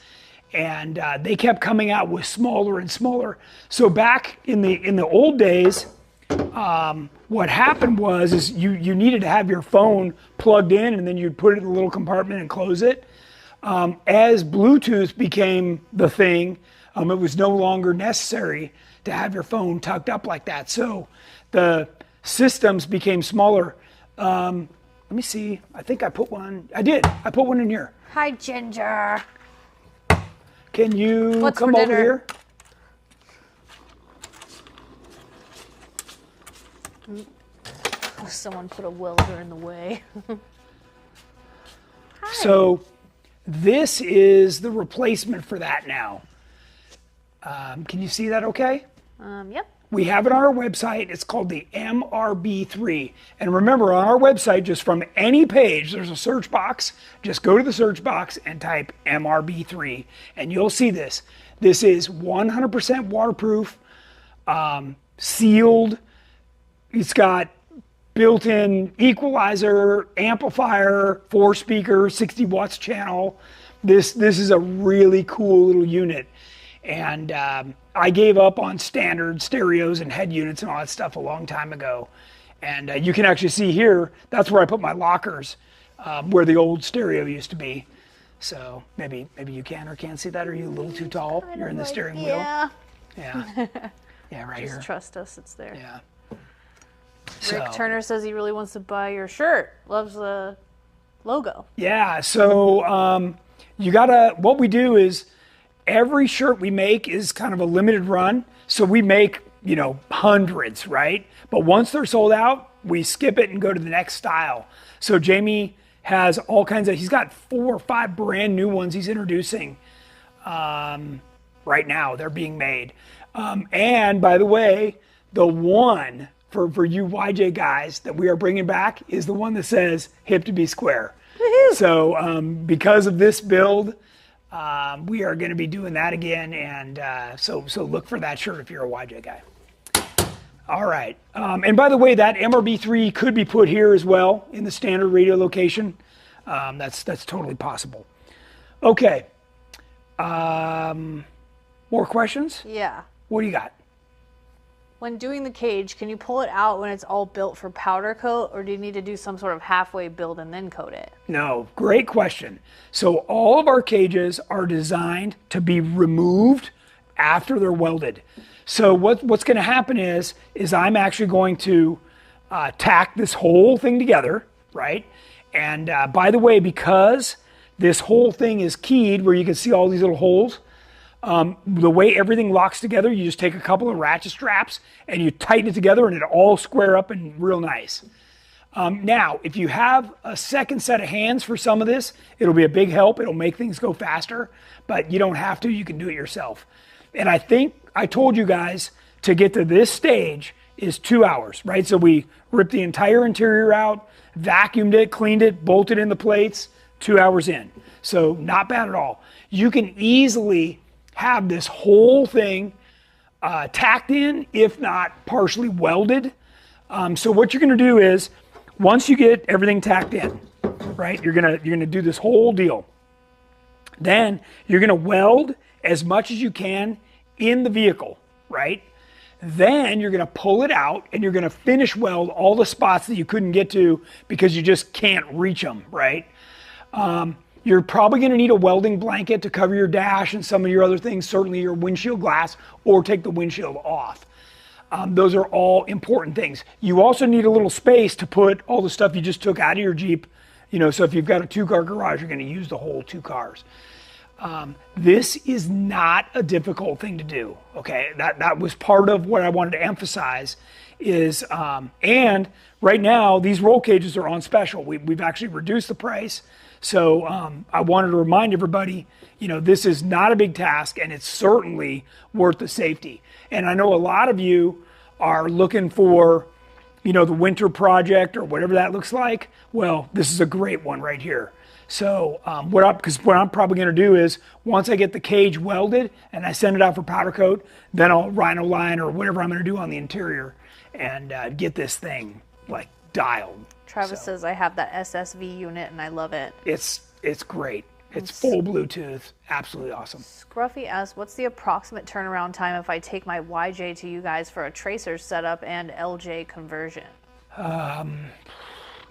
Speaker 1: and they kept coming out with smaller and smaller. So back in the old days, what happened was you needed to have your phone plugged in, and then you'd put it in a little compartment and close it. As Bluetooth became the thing, it was no longer necessary to have your phone tucked up like that. So the systems became smaller. Let me see. I think I put one. I did. I put one in here.
Speaker 2: Hi, Ginger.
Speaker 1: Can you
Speaker 2: What's
Speaker 1: come over here?
Speaker 2: Someone put a welder in the way.
Speaker 1: So this is the replacement for that now. Can you see that okay?
Speaker 2: Yep.
Speaker 1: We have it on our website. It's called the MRB3. And remember, on our website, just from any page, there's a search box. Just go to the search box and type MRB3, and you'll see this. This is 100% waterproof, sealed. It's got built-in equalizer, amplifier, 4-speaker, 60 watts channel. This is a really cool little unit. And I gave up on standard stereos and head units and all that stuff a long time ago. And you can actually see here, that's where I put my lockers, where the old stereo used to be. So maybe you can or can't see that. Are you a little too tall? You're in the steering wheel?
Speaker 2: Yeah.
Speaker 1: Yeah. Yeah, right here.
Speaker 2: Just trust us, it's there.
Speaker 1: Yeah.
Speaker 2: Rick Turner says he really wants to buy your shirt. Loves the logo.
Speaker 1: Yeah, so what we do is, every shirt we make is kind of a limited run. So we make, hundreds, right? But once they're sold out, we skip it and go to the next style. So Jamie has all kinds of, he's got 4 or 5 brand new ones he's introducing right now. They're being made. And by the way, the one for you YJ guys that we are bringing back is the one that says hip to be square. Woo-hoo. So because of this build, we are going to be doing that again, and so look for that shirt if you're a YJ guy. All right. And by the way, that MRB3 could be put here as well in the standard radio location. That's totally possible. Okay. More questions?
Speaker 2: Yeah.
Speaker 1: What do you got?
Speaker 2: When doing the cage, can you pull it out when it's all built for powder coat, or do you need to do some sort of halfway build and then coat it?
Speaker 1: No, great question. So all of our cages are designed to be removed after they're welded. So what's going to happen is I'm actually going to tack this whole thing together, right? And by the way, because this whole thing is keyed where you can see all these little holes, the way everything locks together, you just take a couple of ratchet straps and you tighten it together and it all square up and real nice. Now, if you have a second set of hands for some of this, it'll be a big help. It'll make things go faster, but you don't have to. You can do it yourself. And I think I told you guys to get to this stage is 2 hours, right? So we ripped the entire interior out, vacuumed it, cleaned it, bolted in the plates, 2 hours in. So not bad at all. You can easily have this whole thing tacked in, if not partially welded. So what you're going to do is, once you get everything tacked in, right, you're gonna do this whole deal. Then you're going to weld as much as you can in the vehicle, right? Then you're going to pull it out and you're going to finish weld all the spots that you couldn't get to because you just can't reach them, right? You're probably going to need a welding blanket to cover your dash and some of your other things, certainly your windshield glass, or take the windshield off. Those are all important things. You also need a little space to put all the stuff you just took out of your Jeep. You know, so if you've got a 2-car garage, you're going to use the whole 2 cars. This is not a difficult thing to do, okay? That was part of what I wanted to emphasize is, and right now, these roll cages are on special. We've actually reduced the price. So I wanted to remind everybody, you know, this is not a big task and it's certainly worth the safety. And I know a lot of you are looking for, you know, the winter project or whatever that looks like. Well, this is a great one right here. So what I'm probably going to do is once I get the cage welded and I send it out for powder coat, then I'll rhino line or whatever I'm going to do on the interior and get this thing like dialed.
Speaker 2: Travis says I have that SSV unit and I love it.
Speaker 1: It's great. It's full Bluetooth. Absolutely awesome.
Speaker 2: Scruffy asks, what's the approximate turnaround time if I take my YJ to you guys for a tracer setup and LJ conversion?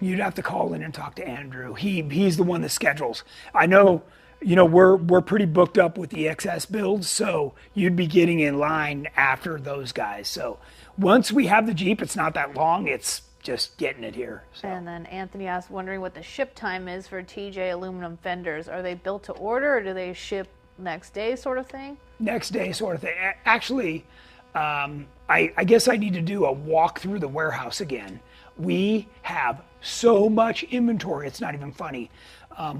Speaker 1: You'd have to call in and talk to Andrew. He's the one that schedules. I know, you know, we're pretty booked up with the XS builds, so you'd be getting in line after those guys. So once we have the Jeep, it's not that long. It's just getting it here. So.
Speaker 2: And then Anthony asked, wondering what the ship time is for TJ aluminum fenders. Are they built to order or do they ship next day sort of thing?
Speaker 1: Next day sort of thing. Actually, I guess I need to do a walk through the warehouse again. We have so much inventory, it's not even funny.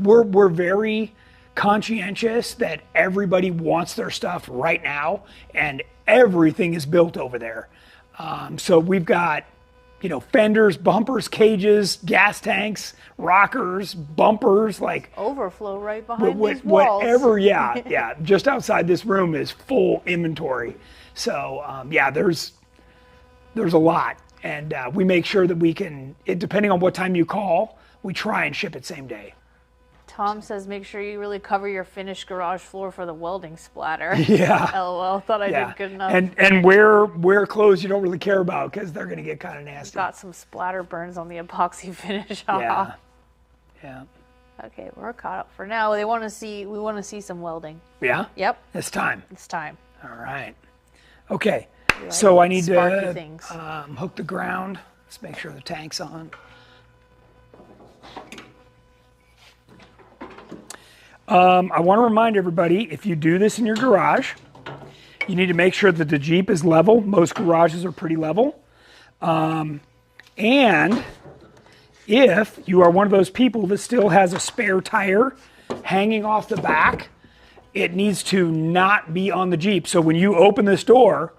Speaker 1: We're very conscientious that everybody wants their stuff right now and everything is built over there. So we've got, you know, fenders, bumpers, cages, gas tanks, rockers, bumpers, like
Speaker 2: overflow right behind these walls.
Speaker 1: Whatever, yeah. Just outside this room is full inventory. So yeah, there's a lot, and we make sure that we can. Depending on what time you call, we try and ship it same day.
Speaker 2: Tom says, make sure you really cover your finished garage floor for the welding splatter.
Speaker 1: Yeah.
Speaker 2: LOL, thought I did good enough.
Speaker 1: And wear clothes you don't really care about because they're going to get kind of nasty.
Speaker 2: Got some splatter burns on the epoxy finish.
Speaker 1: Yeah.
Speaker 2: Okay, we're caught up for now. We want to see some welding.
Speaker 1: Yeah?
Speaker 2: Yep.
Speaker 1: It's time.
Speaker 2: It's time.
Speaker 1: All right. Okay. So I need to
Speaker 2: things.
Speaker 1: Hook the ground. Let's make sure the tank's on. I want to remind everybody, if you do this in your garage, you need to make sure that the Jeep is level. Most garages are pretty level. And if you are one of those people that still has a spare tire hanging off the back, it needs to not be on the Jeep. So when you open this door,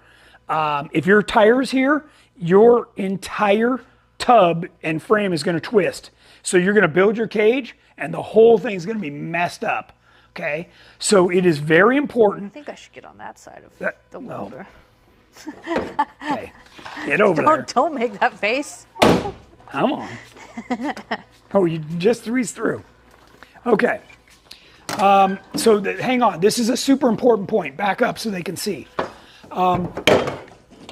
Speaker 1: if your tire is here, your entire tub and frame is going to twist. So you're going to build your cage and the whole thing is going to be messed up. Okay, so it is very important.
Speaker 2: I think I should get on that side of the welder.
Speaker 1: Okay, get over there.
Speaker 2: Don't make that face.
Speaker 1: Come on. Oh, you just breezed through. Okay. So hang on. This is a super important point. Back up so they can see.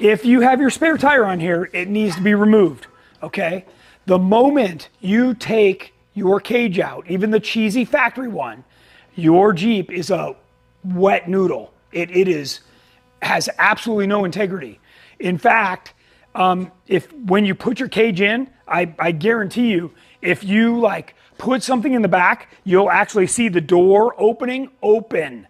Speaker 1: If you have your spare tire on here, it needs to be removed. Okay. The moment you take your cage out, even the cheesy factory one, your Jeep is a wet noodle. It has absolutely no integrity. In fact, when you put your cage in, I guarantee you, if you like put something in the back, you'll actually see the door open,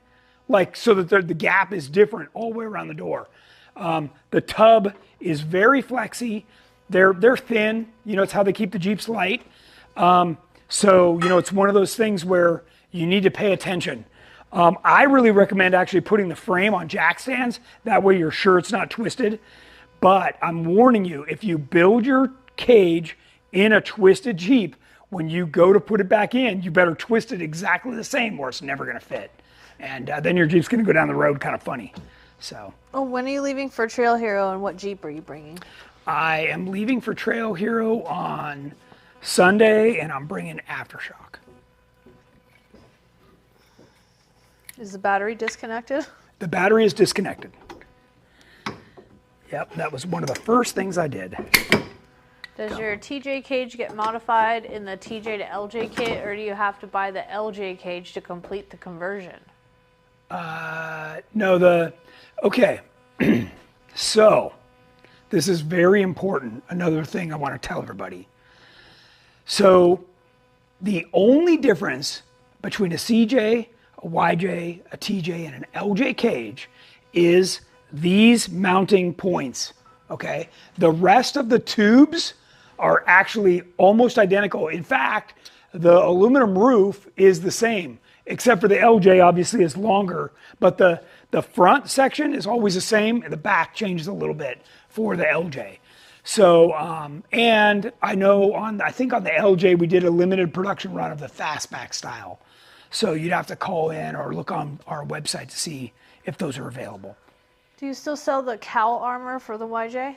Speaker 1: like so that the gap is different all the way around the door. The tub is very flexy. They're thin. You know, it's how they keep the Jeeps light. So, you know, it's one of those things where you need to pay attention. I really recommend actually putting the frame on jack stands. That way you're sure it's not twisted. But I'm warning you, if you build your cage in a twisted Jeep, when you go to put it back in, you better twist it exactly the same or it's never going to fit. And then your Jeep's going to go down the road kind of funny. So.
Speaker 2: Oh, when are you leaving for Trail Hero and what Jeep are you bringing?
Speaker 1: I am leaving for Trail Hero on Sunday and I'm bringing Aftershock.
Speaker 2: Is the battery disconnected?
Speaker 1: The battery is disconnected. Yep, that was one of the first things I did.
Speaker 2: Does your TJ cage get modified in the TJ to LJ kit, or do you have to buy the LJ cage to complete the conversion?
Speaker 1: No, okay. So, this is very important. Another thing I want to tell everybody. So, the only difference between a CJ, a YJ, a TJ, and an LJ cage is these mounting points, okay? The rest of the tubes are actually almost identical. In fact, the aluminum roof is the same, except for the LJ obviously is longer, but the front section is always the same, and the back changes a little bit for the LJ. So, and I know I think on the LJ we did a limited production run of the fastback style. So you'd have to call in or look on our website to see if those are available.
Speaker 2: Do you still sell the cowl armor for the YJ?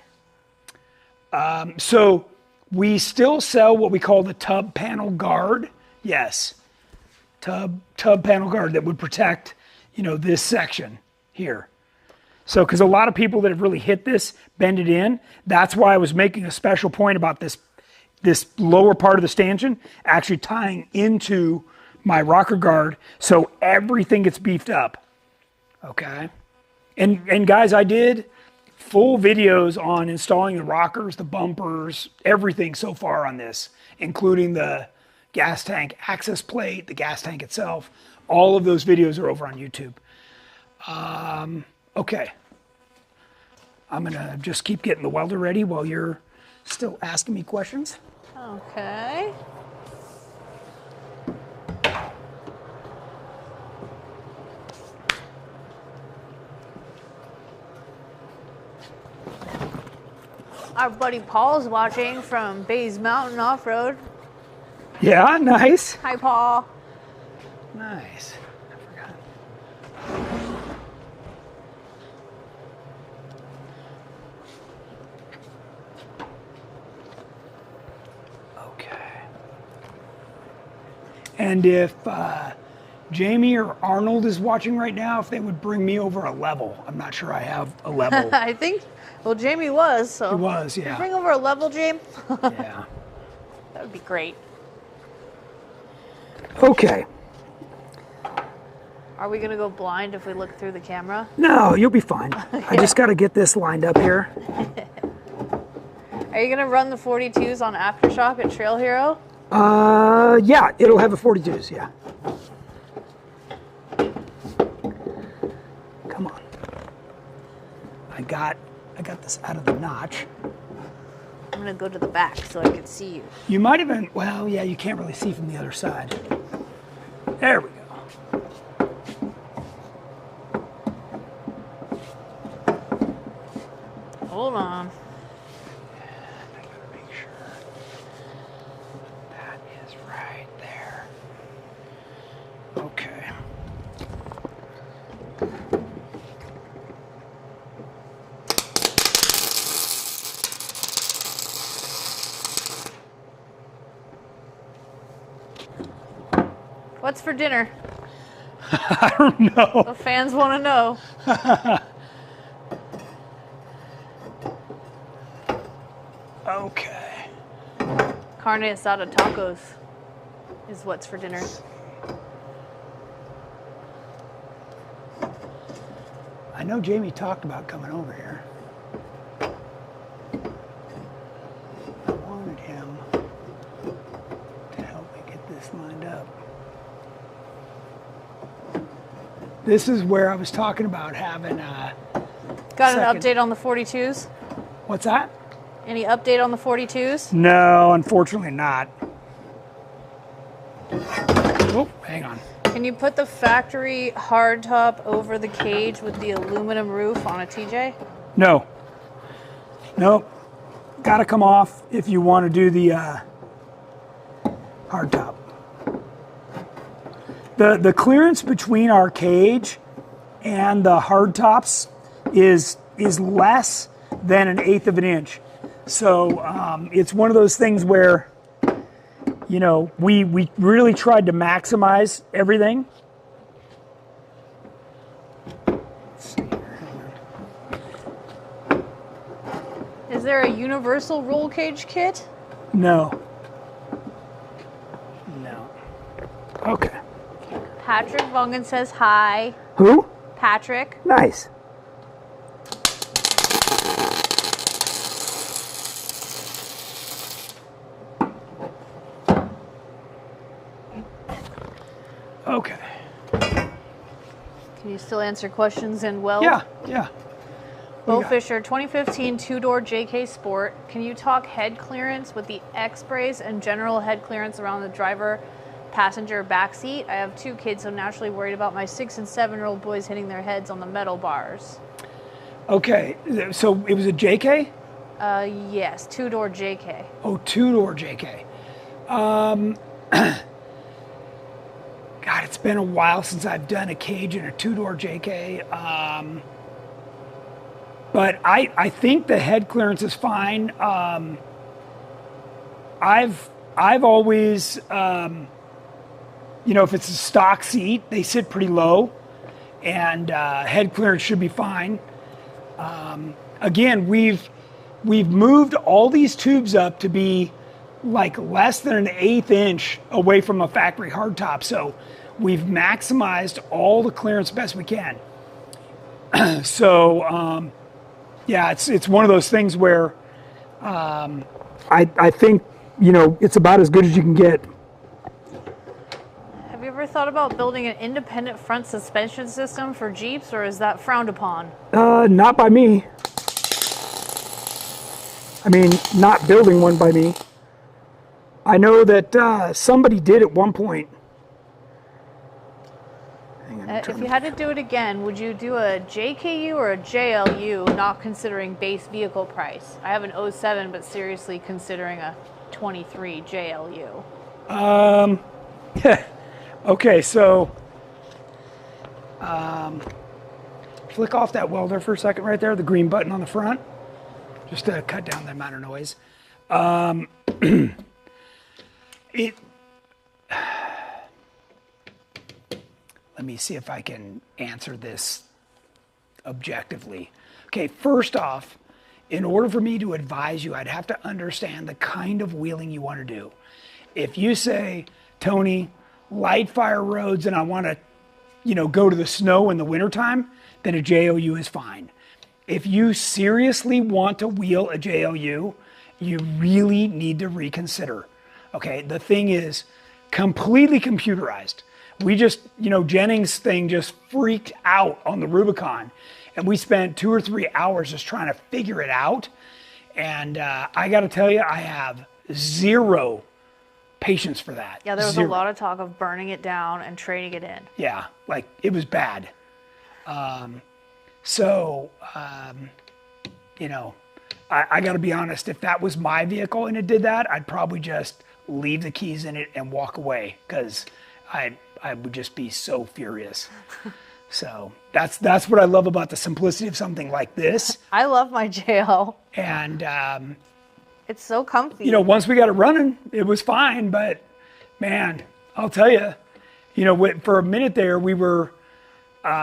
Speaker 1: So we still sell what we call the tub panel guard. Yes, tub panel guard that would protect, you know, this section here. So, because a lot of people that have really hit this bend it in. That's why I was making a special point about this lower part of the stanchion actually tying into my rocker guard, so everything gets beefed up. Okay. And guys, I did full videos on installing the rockers, the bumpers, everything so far on this, including the gas tank access plate, the gas tank itself. All of those videos are over on YouTube. Okay. I'm going to just keep getting the welder ready while you're still asking me questions.
Speaker 2: Okay. Our buddy Paul's watching from Bays Mountain Off-Road.
Speaker 1: Yeah, nice.
Speaker 2: Hi, Paul.
Speaker 1: Nice. I forgot. Okay. And if Jamie or Arnold is watching right now, if they would bring me over a level. I'm not sure I have a level.
Speaker 2: I think, well, Jamie was, so.
Speaker 1: He was, yeah.
Speaker 2: Bring over a level, James.
Speaker 1: Yeah.
Speaker 2: That would be great.
Speaker 1: Okay.
Speaker 2: Are we going to go blind if we look through the camera?
Speaker 1: No, you'll be fine.
Speaker 2: Yeah.
Speaker 1: I just got to get this lined up here.
Speaker 2: Are you going to run the 42s on Aftershock at Trail Hero?
Speaker 1: Yeah, it'll have a 42s, yeah. Come on. I got this out of the notch.
Speaker 2: I'm going to go to the back so I can see you.
Speaker 1: You might have been, well, yeah, you can't really see from the other side. There we go.
Speaker 2: Hold on.
Speaker 1: I gotta make sure that is right there. Okay.
Speaker 2: What's for dinner?
Speaker 1: I don't know.
Speaker 2: The fans want to know.
Speaker 1: Okay.
Speaker 2: Carne asada tacos is what's for dinner.
Speaker 1: I know Jamie talked about coming over here. I wanted him to help me get this lined up. This is where I was talking about having
Speaker 2: Got an update on the 42s?
Speaker 1: What's that?
Speaker 2: Any update on the 42s?
Speaker 1: No, unfortunately not. Oh, hang on.
Speaker 2: Can you put the factory hardtop over the cage with the aluminum roof on a TJ?
Speaker 1: No. Nope. Got to come off if you want to do the hardtop. The clearance between our cage and the hardtops is less than 1/8 of an inch. So it's one of those things where, you know, we really tried to maximize everything. Let's see here.
Speaker 2: Is there a universal roll cage kit?
Speaker 1: No. No. Okay.
Speaker 2: Patrick Vongen says hi.
Speaker 1: Who?
Speaker 2: Patrick.
Speaker 1: Nice. Okay.
Speaker 2: Can you still answer questions in weld?
Speaker 1: Yeah.
Speaker 2: Bo Fisher, 2015 two-door JK Sport. Can you talk head clearance with the X-brace and general head clearance around the driver passenger back seat? I have 2 kids, so I'm naturally worried about my 6- and 7-year-old boys hitting their heads on the metal bars.
Speaker 1: Okay, so it was a JK?
Speaker 2: Yes, two-door JK.
Speaker 1: Oh, two-door JK. God, it's been a while since I've done a cage in a two-door JK. But I think the head clearance is fine. I've always, you know, if it's a stock seat, they sit pretty low, and head clearance should be fine. Again, we've moved all these tubes up to be like less than 1/8 inch away from a factory hardtop, so we've maximized all the clearance best we can. So yeah, it's one of those things where I think, you know, it's about as good as you can get.
Speaker 2: Have you ever thought about building an independent front suspension system for Jeeps, or is that frowned upon?
Speaker 1: Not by me. I mean, not building one by me. I know that somebody did at one point.
Speaker 2: If you had to do it again, would you do a JKU or a JLU, not considering base vehicle price? I have an 07, but seriously considering a 23 JLU.
Speaker 1: Okay, so flick off that welder for a second right there, the green button on the front, just to cut down the amount of noise. Let me see if I can answer this objectively. Okay, first off, in order for me to advise you, I'd have to understand the kind of wheeling you want to do. If you say, Tony, light fire roads and I want to, you know, go to the snow in the wintertime, then a JLU is fine. If you seriously want to wheel a JLU, you really need to reconsider. Okay, the thing is completely computerized. We just, you know, Jennings' thing just freaked out on the Rubicon, and we spent 2 or 3 hours just trying to figure it out. And I got to tell you, I have zero patience for that.
Speaker 2: Yeah, there was a lot of talk of burning it down and trading it in.
Speaker 1: Yeah, like it was bad. You know, I got to be honest, if that was my vehicle and it did that, I'd probably just leave the keys in it and walk away, because I would just be so furious. So that's what I love about the simplicity of something like this.
Speaker 2: I love my JL.
Speaker 1: And
Speaker 2: it's so comfy.
Speaker 1: You know, once we got it running, it was fine. But man, I'll tell you, For a minute there, we were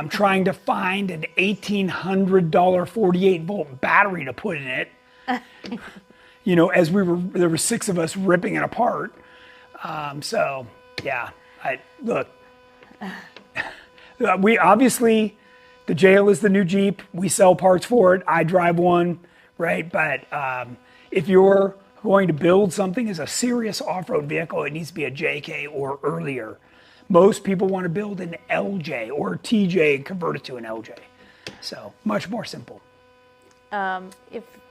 Speaker 1: trying to find an $1,800 48-volt battery to put in it. As there were 6 of us ripping it apart. So yeah, look, we obviously, the JL is the new Jeep. We sell parts for it. I drive one, right? But if you're going to build something as a serious off-road vehicle, it needs to be a JK or earlier. Most people want to build an LJ or TJ and convert it to an LJ. So much more simple.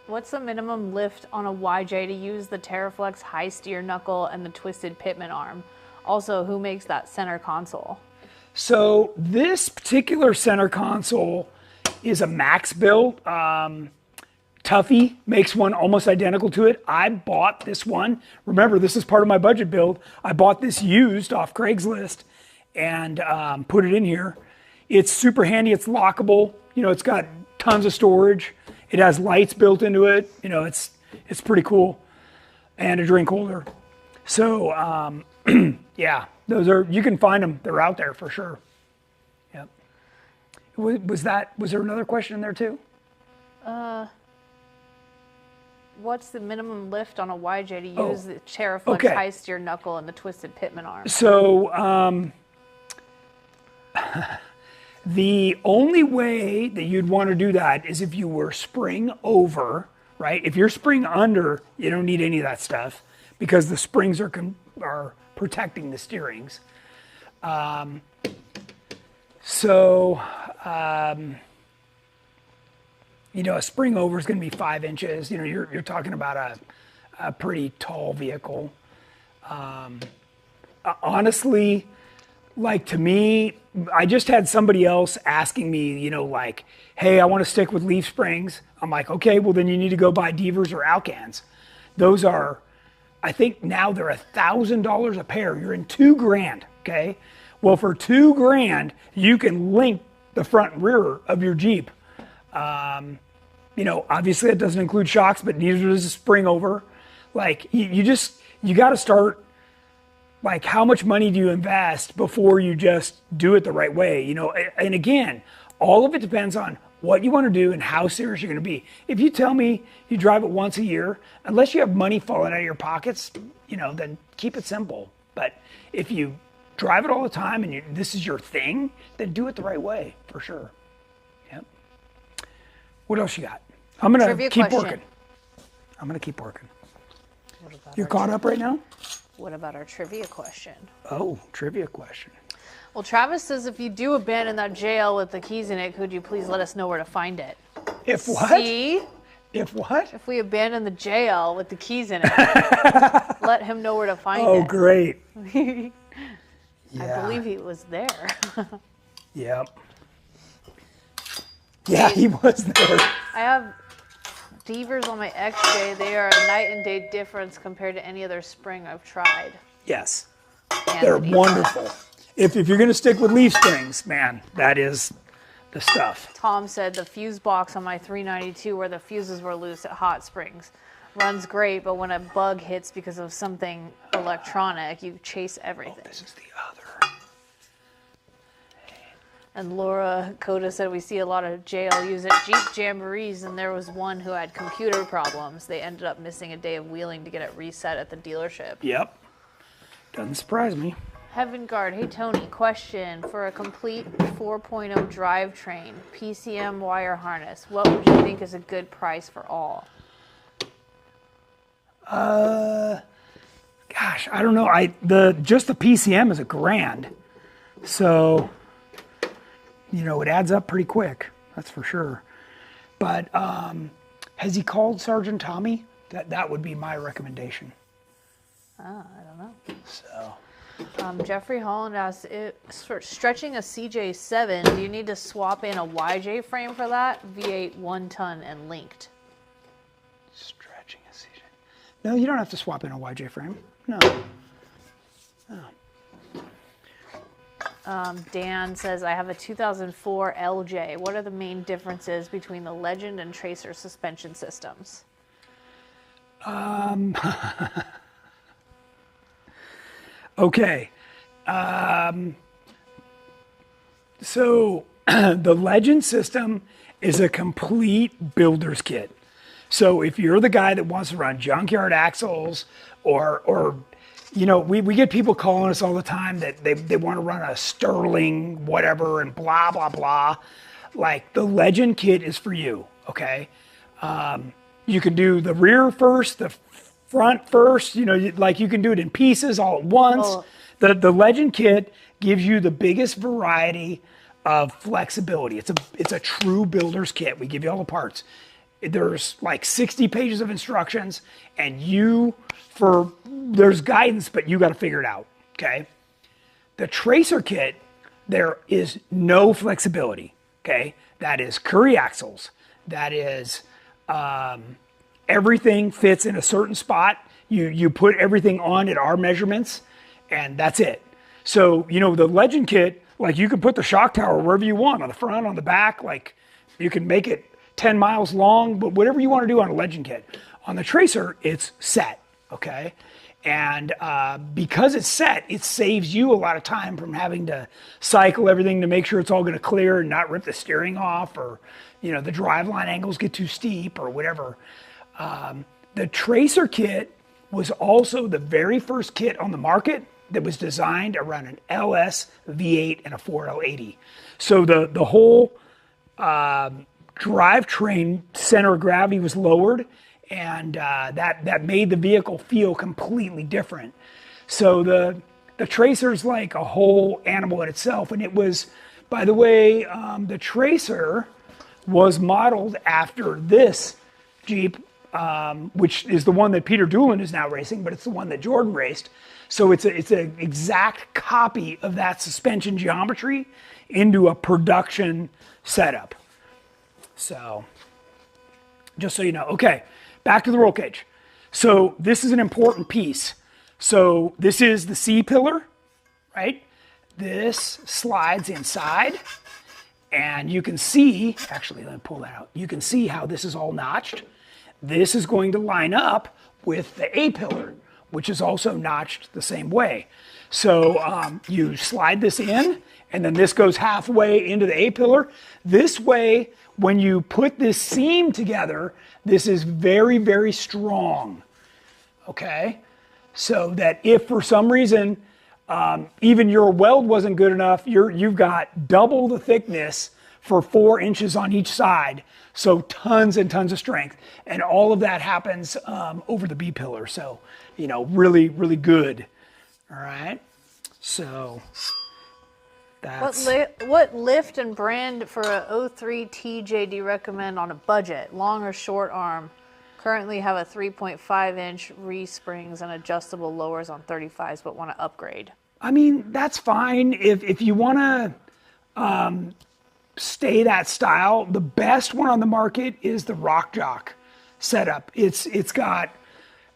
Speaker 2: What's the minimum lift on a YJ to use the TerraFlex high steer knuckle and the twisted pitman arm? Also, who makes that center console?
Speaker 1: So this particular center console is a max build. Tuffy makes one almost identical to it. I bought this one. Remember, this is part of my budget build. I bought this used off Craigslist and put it in here. It's super handy. It's lockable. It's got tons of storage. It has lights built into it. It's pretty cool. And a drink holder. So, yeah, you can find them. They're out there for sure. Yep. Was there another question in there too?
Speaker 2: What's the minimum lift on a YJ to use the TerraFlex high steer knuckle and the twisted pitman arm?
Speaker 1: So, the only way that you'd want to do that is if you were spring over, right? If you're spring under, you don't need any of that stuff because the springs are protecting the steerings. A spring over is going to be 5 inches. You're talking about a pretty tall vehicle. Honestly, to me, I just had somebody else asking me, hey, I want to stick with leaf springs. I'm like, okay, well then you need to go buy Devers or Alcans. Those are, I think now they're $1,000 a pair. You're in $2,000, okay? Well, for $2,000, you can link the front and rear of your Jeep. Obviously it doesn't include shocks, but neither does a spring over. You got to start, how much money do you invest before you just do it the right way? And again, all of it depends on what you want to do and how serious you're going to be. If you tell me you drive it once a year, unless you have money falling out of your pockets, then keep it simple. But if you drive it all the time and this is your thing, then do it the right way for sure. Yep. What else you got? I'm going to keep working. I'm going to keep working. You're caught up right now?
Speaker 2: What about our trivia question?
Speaker 1: Oh, trivia question.
Speaker 2: Well, Travis says if you do abandon that JL with the keys in it, could you please let us know where to find it?
Speaker 1: If what?
Speaker 2: See?
Speaker 1: If what?
Speaker 2: If we abandon the JL with the keys in it, let him know where to find it.
Speaker 1: Oh, great.
Speaker 2: I believe he was there.
Speaker 1: Yep. Yeah, he was there.
Speaker 2: I have Devers on my XJ. They are a night and day difference compared to any other spring I've tried.
Speaker 1: Yes. They're wonderful. If you're going to stick with leaf springs, man, that is the stuff.
Speaker 2: Tom said the fuse box on my 392 where the fuses were loose at Hot Springs runs great, but when a bug hits because of something electronic, you chase everything.
Speaker 1: Oh, this is the other.
Speaker 2: And Laura Coda said we see a lot of JL use at Jeep Jamborees, and there was one who had computer problems. They ended up missing a day of wheeling to get it reset at the dealership.
Speaker 1: Yep. Doesn't surprise me.
Speaker 2: Heaven Guard, hey Tony, question for a complete 4.0 drivetrain, PCM wire harness. What would you think is a good price for all?
Speaker 1: Gosh, I don't know. Just the PCM is $1,000, so it adds up pretty quick. That's for sure. But has he called Sergeant Tommy? That would be my recommendation.
Speaker 2: I don't know.
Speaker 1: So.
Speaker 2: Jeffrey Holland asks, stretching a CJ7, do you need to swap in a YJ frame for that? V8 1 ton and linked.
Speaker 1: Stretching a CJ. No, you don't have to swap in a YJ frame. No.
Speaker 2: Dan says, I have a 2004 LJ. What are the main differences between the Legend and Tracer suspension systems?
Speaker 1: Okay. So the Legend system is a complete builder's kit. So if you're the guy that wants to run junkyard axles or you know, we get people calling us all the time that they want to run a Sterling whatever and blah, blah, blah. Like the Legend kit is for you, okay? You can do the rear first, the front first, you know, like you can do it in pieces all at once. Oh. The Legend kit gives you the biggest variety of flexibility. It's a true builder's kit. We give you all the parts. There's like 60 pages of instructions and there's guidance, but you got to figure it out, okay? The Tracer kit, there is no flexibility, okay? That is Curry axles. That is everything fits in a certain spot. You put everything on at our measurements, and that's it. So, you know, the Legend kit, like you can put the shock tower wherever you want, on the front, on the back, like you can make it 10 miles long, but whatever you want to do on a Legend kit. On the Tracer, it's set, okay? And because it's set, it saves you a lot of time from having to cycle everything to make sure it's all going to clear and not rip the steering off, or, you know, the driveline angles get too steep or whatever. The Tracer kit was also the very first kit on the market that was designed around an LS V8 and a 4L80. So the whole drivetrain center of gravity was lowered, and that made the vehicle feel completely different. So the Tracer's like a whole animal in itself, and it was, by the way, the Tracer was modeled after this Jeep, which is the one that Peter Doolin is now racing, but it's the one that Jordan raced. So it's an exact copy of that suspension geometry into a production setup. So, just so you know. Okay, back to the roll cage. So this is an important piece. So this is the C-pillar, right? This slides inside, and you can see, actually let me pull that out. You can see how this is all notched. This is going to line up with the A-pillar, which is also notched the same way. So you slide this in, and then this goes halfway into the A-pillar. This way, when you put this seam together, this is very, very strong, okay? So that if for some reason even your weld wasn't good enough, you've got double the thickness for 4 inches on each side. So tons and tons of strength. And all of that happens over the B-pillar. So, you know, really, really good. All right. So that's...
Speaker 2: What lift and brand for a 03 TJ do you recommend on a budget? Long or short arm? Currently have a 3.5-inch re-springs and adjustable lowers on 35s, but want to upgrade.
Speaker 1: I mean, that's fine. If you want to stay that style, the best one on the market is the Rock Jock setup. It's got,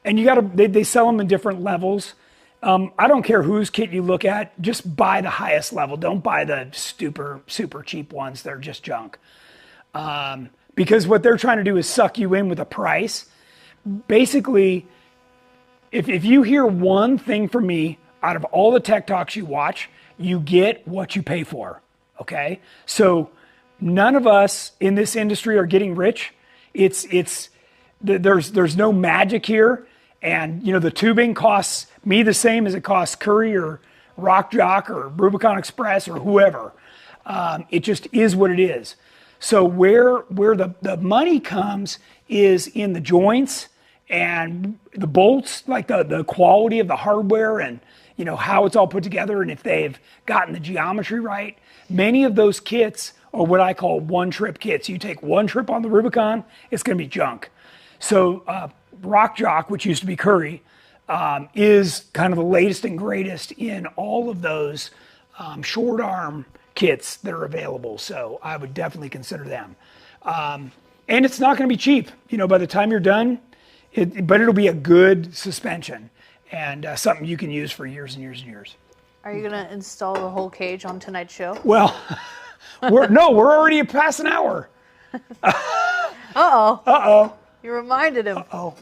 Speaker 1: and you got to, they sell them in different levels. I don't care whose kit you look at, just buy the highest level. Don't buy the super cheap ones. They're just junk. Because what they're trying to do is suck you in with a price. Basically, if you hear one thing from me out of all the tech talks you watch, you get what you pay for, okay? So none of us in this industry are getting rich. There's no magic here. And, you know, the tubing costs me the same as it costs Curry or Rock Jock or Rubicon Express or whoever. It just is what it is. So where the money comes is in the joints and the bolts, like the quality of the hardware and, you know, how it's all put together and if they've gotten the geometry right. Many of those kits are what I call one-trip kits. You take one trip on the Rubicon, it's going to be junk. So Rock Jock, which used to be Curry, is kind of the latest and greatest in all of those short arm kits that are available. So I would definitely consider them. And it's not going to be cheap. You know, by the time you're done, but it'll be a good suspension and something you can use for years and years and years.
Speaker 2: Are you going to install the whole cage on tonight's show?
Speaker 1: Well, we're already past an hour.
Speaker 2: Uh-oh.
Speaker 1: Uh-oh.
Speaker 2: You reminded him.
Speaker 1: Uh-oh.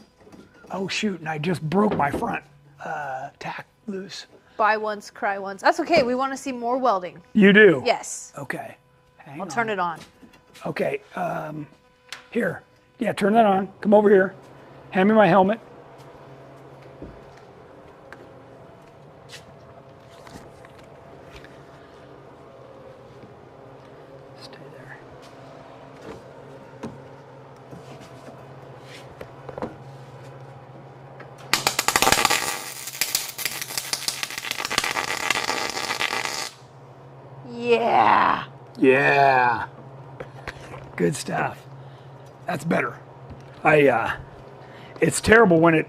Speaker 1: Oh, shoot, and I just broke my front tack loose.
Speaker 2: Buy once, cry once. That's okay. We want to see more welding.
Speaker 1: You do?
Speaker 2: Yes.
Speaker 1: Okay. Hang
Speaker 2: I'll
Speaker 1: on.
Speaker 2: turn it on.
Speaker 1: Okay. Here. Yeah, turn that on. Come over here. Hand me my helmet. Stay there.
Speaker 2: Yeah.
Speaker 1: Yeah. Good stuff. That's better. It's terrible when it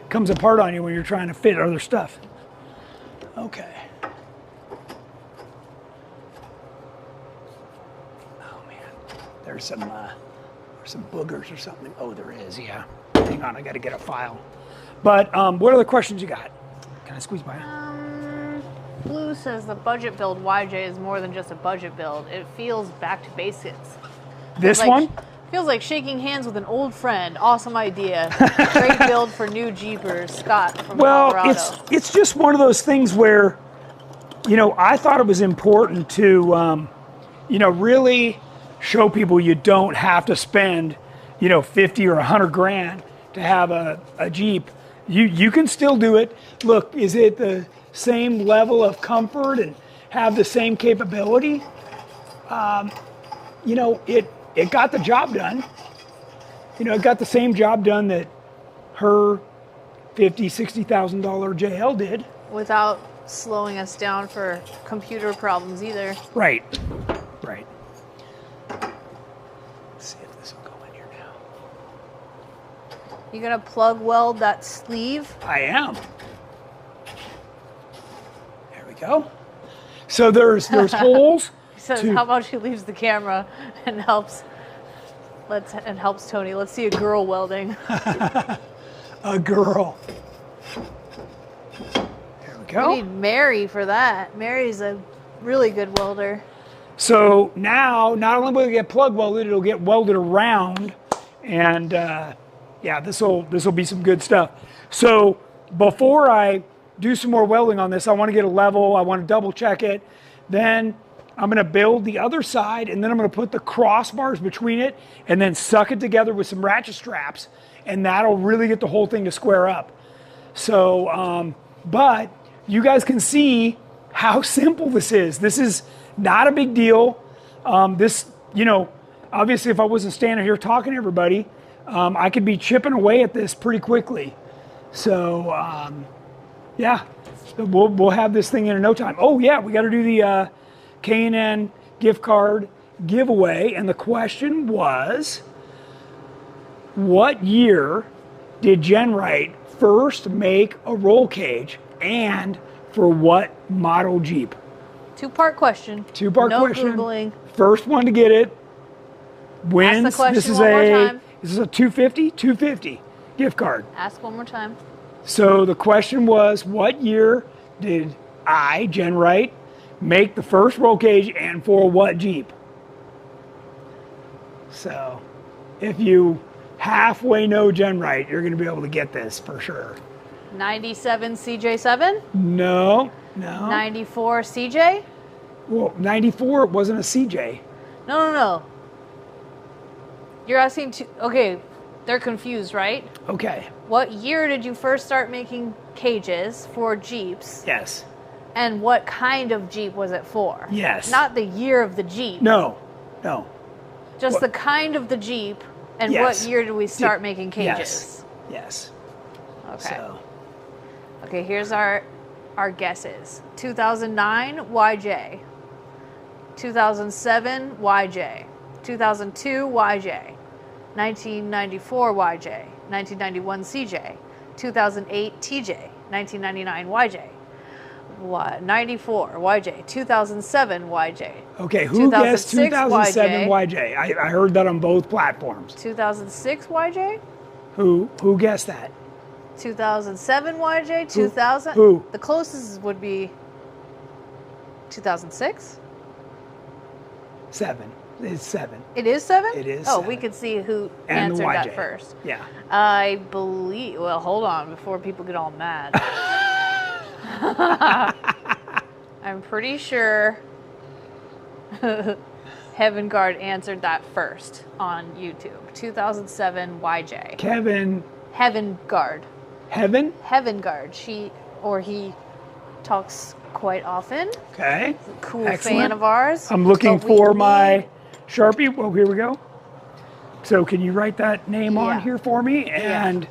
Speaker 1: comes apart on you when you're trying to fit other stuff. Okay. Oh man, there's some boogers or something. Oh, there is. Yeah. Hang on, I got to get a file. But what other questions you got? Can I squeeze by?
Speaker 2: Blue says the budget build YJ is more than just a budget build. It feels back to basics.
Speaker 1: This one?
Speaker 2: Feels like shaking hands with an old friend. Awesome idea. Great build for new Jeepers. Scott from Colorado.
Speaker 1: Well, it's just one of those things where, I thought it was important to, really show people you don't have to spend, 50 or 100 grand to have a Jeep. You can still do it. Look, is it the same level of comfort and have the same capability? It got the job done. It got the same job done that her $50,000, $60,000 JL did.
Speaker 2: Without slowing us down for computer problems either.
Speaker 1: Right. Let's see if this will go in here now.
Speaker 2: You gonna plug weld that sleeve?
Speaker 1: I am. There we go. So there's holes.
Speaker 2: He says, how about she leaves the camera and helps Tony. Let's see a girl welding.
Speaker 1: A girl. There we go.
Speaker 2: We need Mary for that. Mary's a really good welder.
Speaker 1: So now, not only will it get plug welded, it'll get welded around, and yeah, this will be some good stuff. So before I do some more welding on this, I want to get a level. I want to double check it. Then I'm going to build the other side, and then I'm going to put the crossbars between it and then suck it together with some ratchet straps, and that'll really get the whole thing to square up. So, but you guys can see how simple this is. This is not a big deal. Obviously if I wasn't standing here talking to everybody, I could be chipping away at this pretty quickly. So, yeah, we'll have this thing in no time. Oh yeah, we got to do the K&N gift card giveaway, and the question was, what year did GenRight first make a roll cage, and for what model Jeep?
Speaker 2: Two-part question.
Speaker 1: Two-part question.
Speaker 2: No Googling.
Speaker 1: First one to get it wins.
Speaker 2: Ask the question
Speaker 1: this is
Speaker 2: one more time.
Speaker 1: This is a $250 gift card.
Speaker 2: Ask one more time.
Speaker 1: So the question was, what year did I, GenRight, make the first roll cage, and for what Jeep? So if you halfway know GenRight, you're going to be able to get this for sure.
Speaker 2: 97 CJ7?
Speaker 1: No.
Speaker 2: 94 CJ?
Speaker 1: Well, 94, it wasn't a CJ.
Speaker 2: No. You're asking okay, they're confused, right?
Speaker 1: Okay.
Speaker 2: What year did you first start making cages for Jeeps?
Speaker 1: Yes.
Speaker 2: And what kind of Jeep was it for?
Speaker 1: Yes.
Speaker 2: Not the year of the Jeep.
Speaker 1: No.
Speaker 2: Just the kind of the Jeep, and
Speaker 1: yes.
Speaker 2: What year did we start making cages?
Speaker 1: Yes.
Speaker 2: Okay.
Speaker 1: So.
Speaker 2: Okay, here's our guesses. 2009 YJ. 2007 YJ. 2002 YJ. 1994 YJ. 1991 CJ. 2008 TJ. 1999 YJ. 94 YJ. 2007 YJ.
Speaker 1: Okay, who guessed 2007 YJ? I heard that on both platforms.
Speaker 2: 2006 YJ?
Speaker 1: Who guessed that?
Speaker 2: 2007 YJ? 2000?
Speaker 1: Who?
Speaker 2: The closest would be 2006?
Speaker 1: 7. It's 7.
Speaker 2: It is 7?
Speaker 1: It is.
Speaker 2: Oh,
Speaker 1: 7.
Speaker 2: we could see who
Speaker 1: and
Speaker 2: answered
Speaker 1: the YJ.
Speaker 2: that first.
Speaker 1: Yeah.
Speaker 2: I believe, well, hold on before people get all mad. I'm pretty sure Heaven Guard answered that first on YouTube. 2007 YJ.
Speaker 1: Kevin.
Speaker 2: Heaven Guard.
Speaker 1: Heaven?
Speaker 2: Heaven Guard. He talks quite often.
Speaker 1: Okay.
Speaker 2: Cool
Speaker 1: Excellent.
Speaker 2: fan of ours.
Speaker 1: I'm looking for my Sharpie. Well, here we go. So can you write that name on here for me? And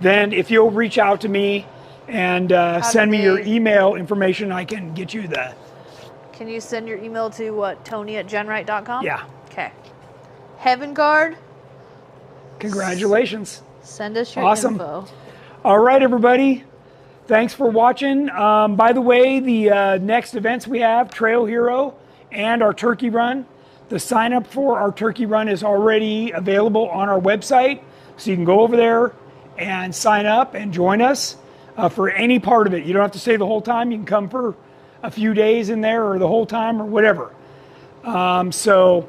Speaker 1: then if you'll reach out to me and send me your email information, I can get you the...
Speaker 2: Can you send your email to what, Tony@GenRight.com?
Speaker 1: Yeah.
Speaker 2: Okay. Heaven Guard.
Speaker 1: Congratulations.
Speaker 2: Send us your info.
Speaker 1: All right, everybody. Thanks for watching. By the way, the next events we have, Trail Hero and our turkey run. The sign up for our turkey run is already available on our website. So you can go over there and sign up and join us for any part of it. You don't have to stay the whole time. You can come for a few days in there or the whole time or whatever. So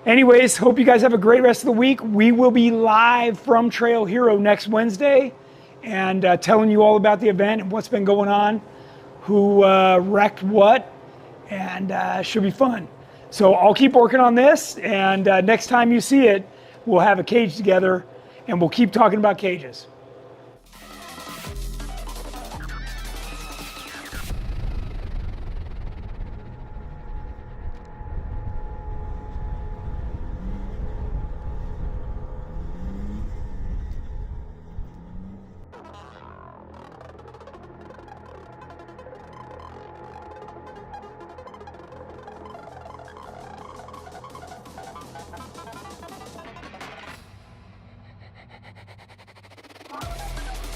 Speaker 1: anyways, hope you guys have a great rest of the week. We will be live from Trail Hero next Wednesday and telling you all about the event and what's been going on, who wrecked what, and should be fun. So I'll keep working on this, and next time you see it, we'll have a cage together and we'll keep talking about cages.